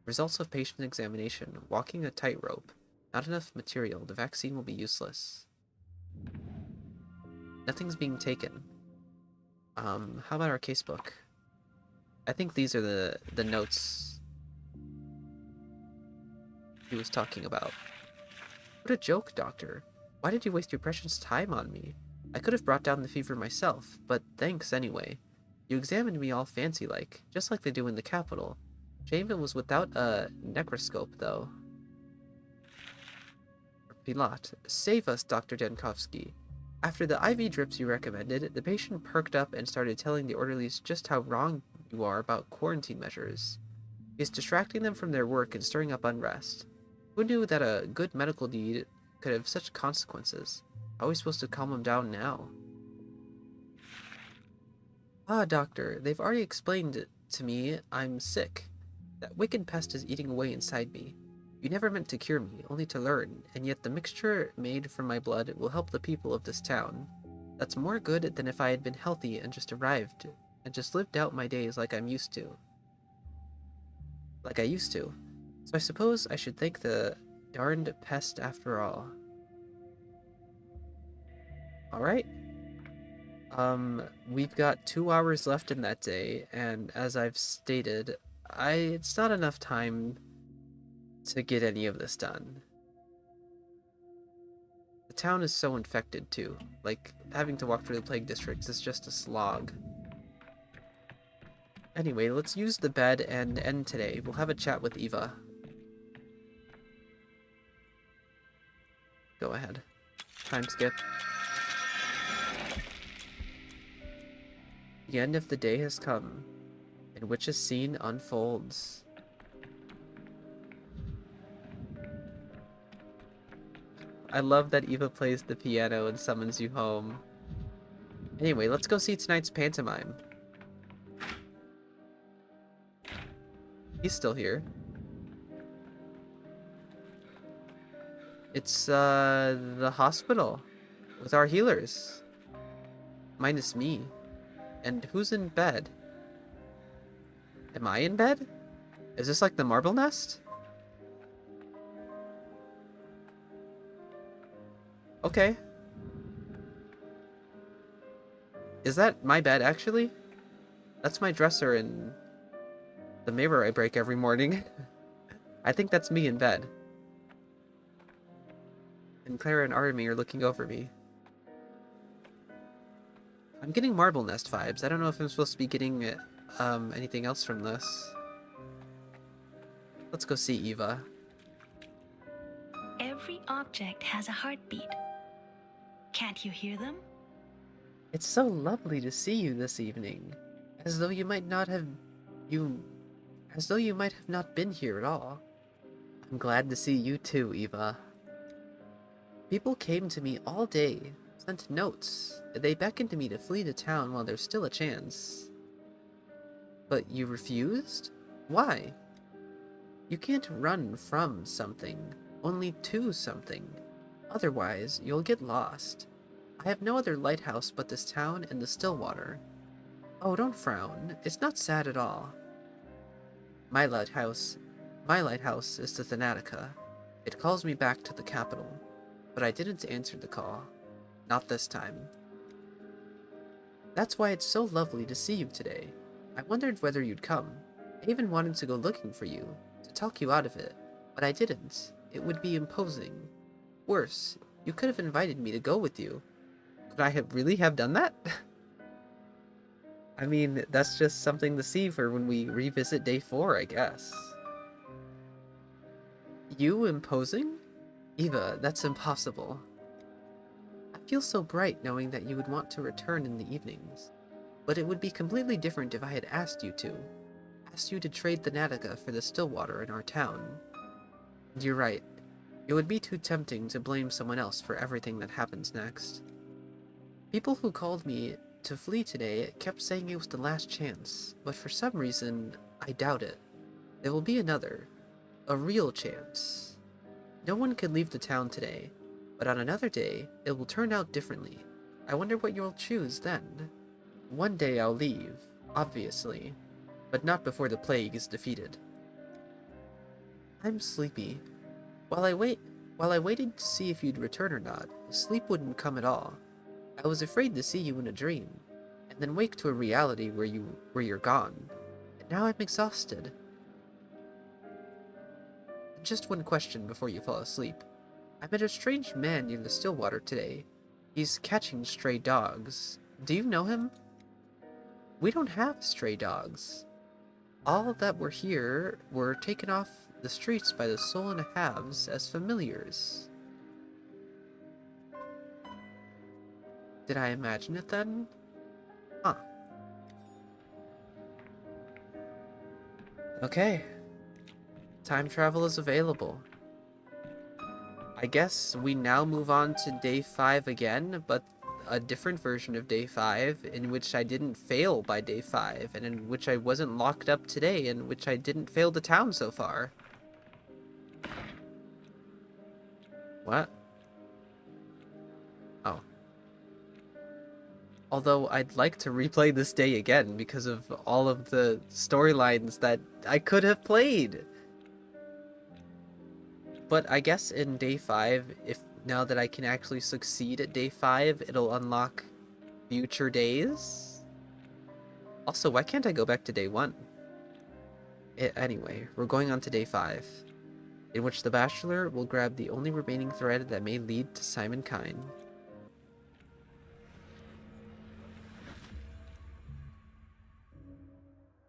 Results of patient examination. Walking a tightrope. Not enough material. The vaccine will be useless. Nothing's being taken. How about our casebook? I think these are the notes he was talking about. What a joke, Doctor. Why did you waste your precious time on me? I could have brought down the fever myself, but thanks anyway. You examined me all fancy-like, just like they do in the capital. Shame it was without a necroscope, though. Pilat, save us, Dr. Denkovsky. After the IV drips you recommended, the patient perked up and started telling the orderlies just how wrong you are about quarantine measures. He's distracting them from their work and stirring up unrest. Who knew that a good medical deed could have such consequences? How are we supposed to calm him down now? Ah, Doctor, they've already explained to me I'm sick. That wicked pest is eating away inside me. You never meant to cure me, only to learn, and yet the mixture made from my blood will help the people of this town. That's more good than if I had been healthy and just arrived, and just lived out my days like I used to. So I suppose I should thank the darned pest after all. Alright. We've got 2 hours left in that day, and as I've stated, it's not enough time to get any of this done. The town is so infected too. Like, having to walk through the plague districts is just a slog. Anyway, let's use the bed and end today. We'll have a chat with Eva. Go ahead. Time skip. The end of the day has come, in which a scene unfolds. I love that Eva plays the piano and summons you home. Anyway, let's go see tonight's pantomime. He's still here. It's, the hospital with our healers. Minus me. And who's in bed? Am I in bed? Is this like the marble nest? Okay. Is that my bed, actually? That's my dresser and the mirror I break every morning. I think that's me in bed. And Clara and Artemy are looking over me. I'm getting marble nest vibes. I don't know if I'm supposed to be getting anything else from this. Let's go see Eva. Every object has a heartbeat. Can't you hear them? It's so lovely to see you this evening. As though you might not have not been here at all. I'm glad to see you too, Eva. People came to me all day, sent notes. They beckoned to me to flee to town while there's still a chance. But you refused? Why? You can't run from something, only to something. Otherwise, you'll get lost. I have no other lighthouse but this town and the Stillwater. Oh, don't frown. It's not sad at all. My lighthouse is the Thanatica. It calls me back to the capital. But I didn't answer the call. Not this time. That's why it's so lovely to see you today. I wondered whether you'd come. I even wanted to go looking for you, to talk you out of it, but I didn't. It would be imposing. Worse, you could have invited me to go with you. Could I really have done that? I mean, that's just something to see for when we revisit day 4, I guess. You imposing? Eva, that's impossible. I feel so bright knowing that you would want to return in the evenings. But it would be completely different if I had asked you to. Asked you to trade the Natica for the Stillwater in our town. And you're right. It would be too tempting to blame someone else for everything that happens next. People who called me to flee today kept saying it was the last chance, but for some reason, I doubt it. There will be another. A real chance. No one could leave the town today, but on another day, it will turn out differently. I wonder what you'll choose then. One day I'll leave, obviously, but not before the plague is defeated. I'm sleepy. While I waited to see if you'd return or not, sleep wouldn't come at all. I was afraid to see you in a dream, and then wake to a reality where you're gone. And now I'm exhausted. Just one question before you fall asleep. I met a strange man near the Stillwater today. He's catching stray dogs. Do you know him? We don't have stray dogs. All that were here were taken off the streets by the Soul Halves as familiars. Did I imagine it then? Huh. Okay. Time travel is available. I guess we now move on to day 5 again, but a different version of day 5, in which I didn't fail by day 5, and in which I wasn't locked up today, in which I didn't fail the town so far. What? Oh. Although I'd like to replay this day again because of all of the storylines that I could have played. But I guess in day 5, now that I can actually succeed at day 5, it'll unlock future days? Also, why can't I go back to day 1? Anyway, we're going on to day 5, in which the Bachelor will grab the only remaining thread that may lead to Simon Kine.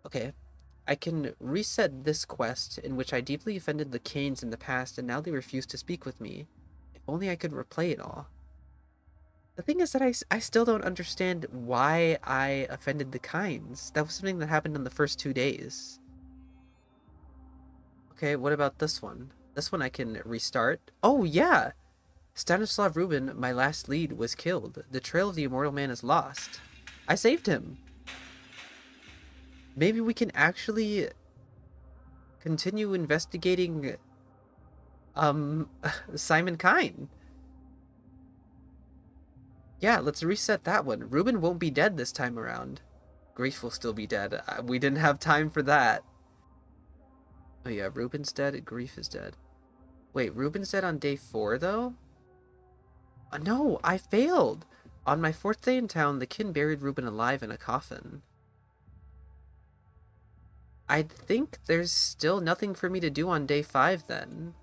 Okay. I can reset this quest, in which I deeply offended the Canes in the past and now they refuse to speak with me. If only I could replay it all. The thing is that I still don't understand why I offended the Kines. That was something that happened in the first 2 days. Okay, what about this one? This one I can restart. Oh, yeah! Stanislav Rubin, my last lead, was killed. The trail of the immortal man is lost. I saved him. Maybe we can actually continue investigating Simon Kine. Yeah, let's reset that one. Reuben won't be dead this time around. Grief will still be dead. We didn't have time for that. Oh yeah, Reuben's dead, Grief is dead. Wait, Reuben's dead on day 4 though? No, I failed! On my 4th day in town, the kin buried Reuben alive in a coffin. I think there's still nothing for me to do on day 5 then.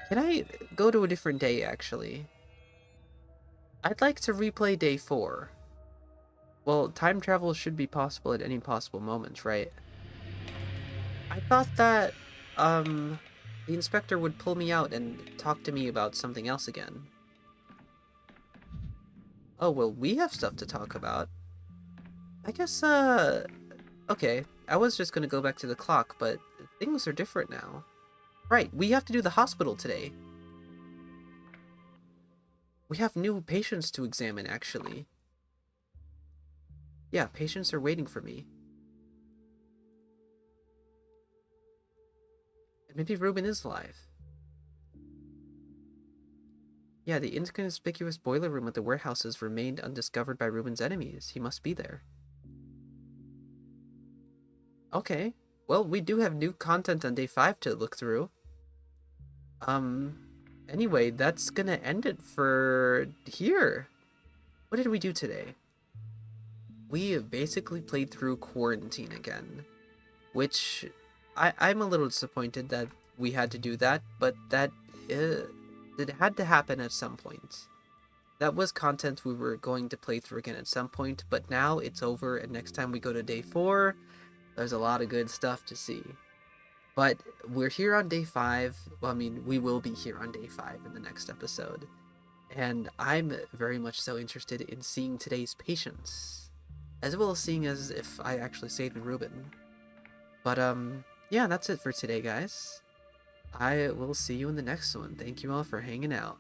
Can I go to a different day, actually? I'd like to replay day 4. Well, time travel should be possible at any possible moment, right? I thought that, the inspector would pull me out and talk to me about something else again. Oh, well, we have stuff to talk about. I guess, okay. I was just gonna go back to the clock, but things are different now. Right, we have to do the hospital today. We have new patients to examine, actually. Yeah, patients are waiting for me. And maybe Reuben is alive. Yeah, the inconspicuous boiler room at the warehouses remained undiscovered by Reuben's enemies. He must be there. Okay. Well, we do have new content on day 5 to look through. Anyway, that's gonna end it for here. What did we do today? We basically played through Quarantine again, which I'm a little disappointed that we had to do that, but that it had to happen at some point. That was content we were going to play through again at some point, but now it's over, and next time we go to day 4, there's a lot of good stuff to see. But we're here on day 5. Well, I mean, we will be here on day 5 in the next episode. And I'm very much so interested in seeing today's patients, as well as seeing as if I actually saved Reuben. But, yeah, that's it for today, guys. I will see you in the next one. Thank you all for hanging out.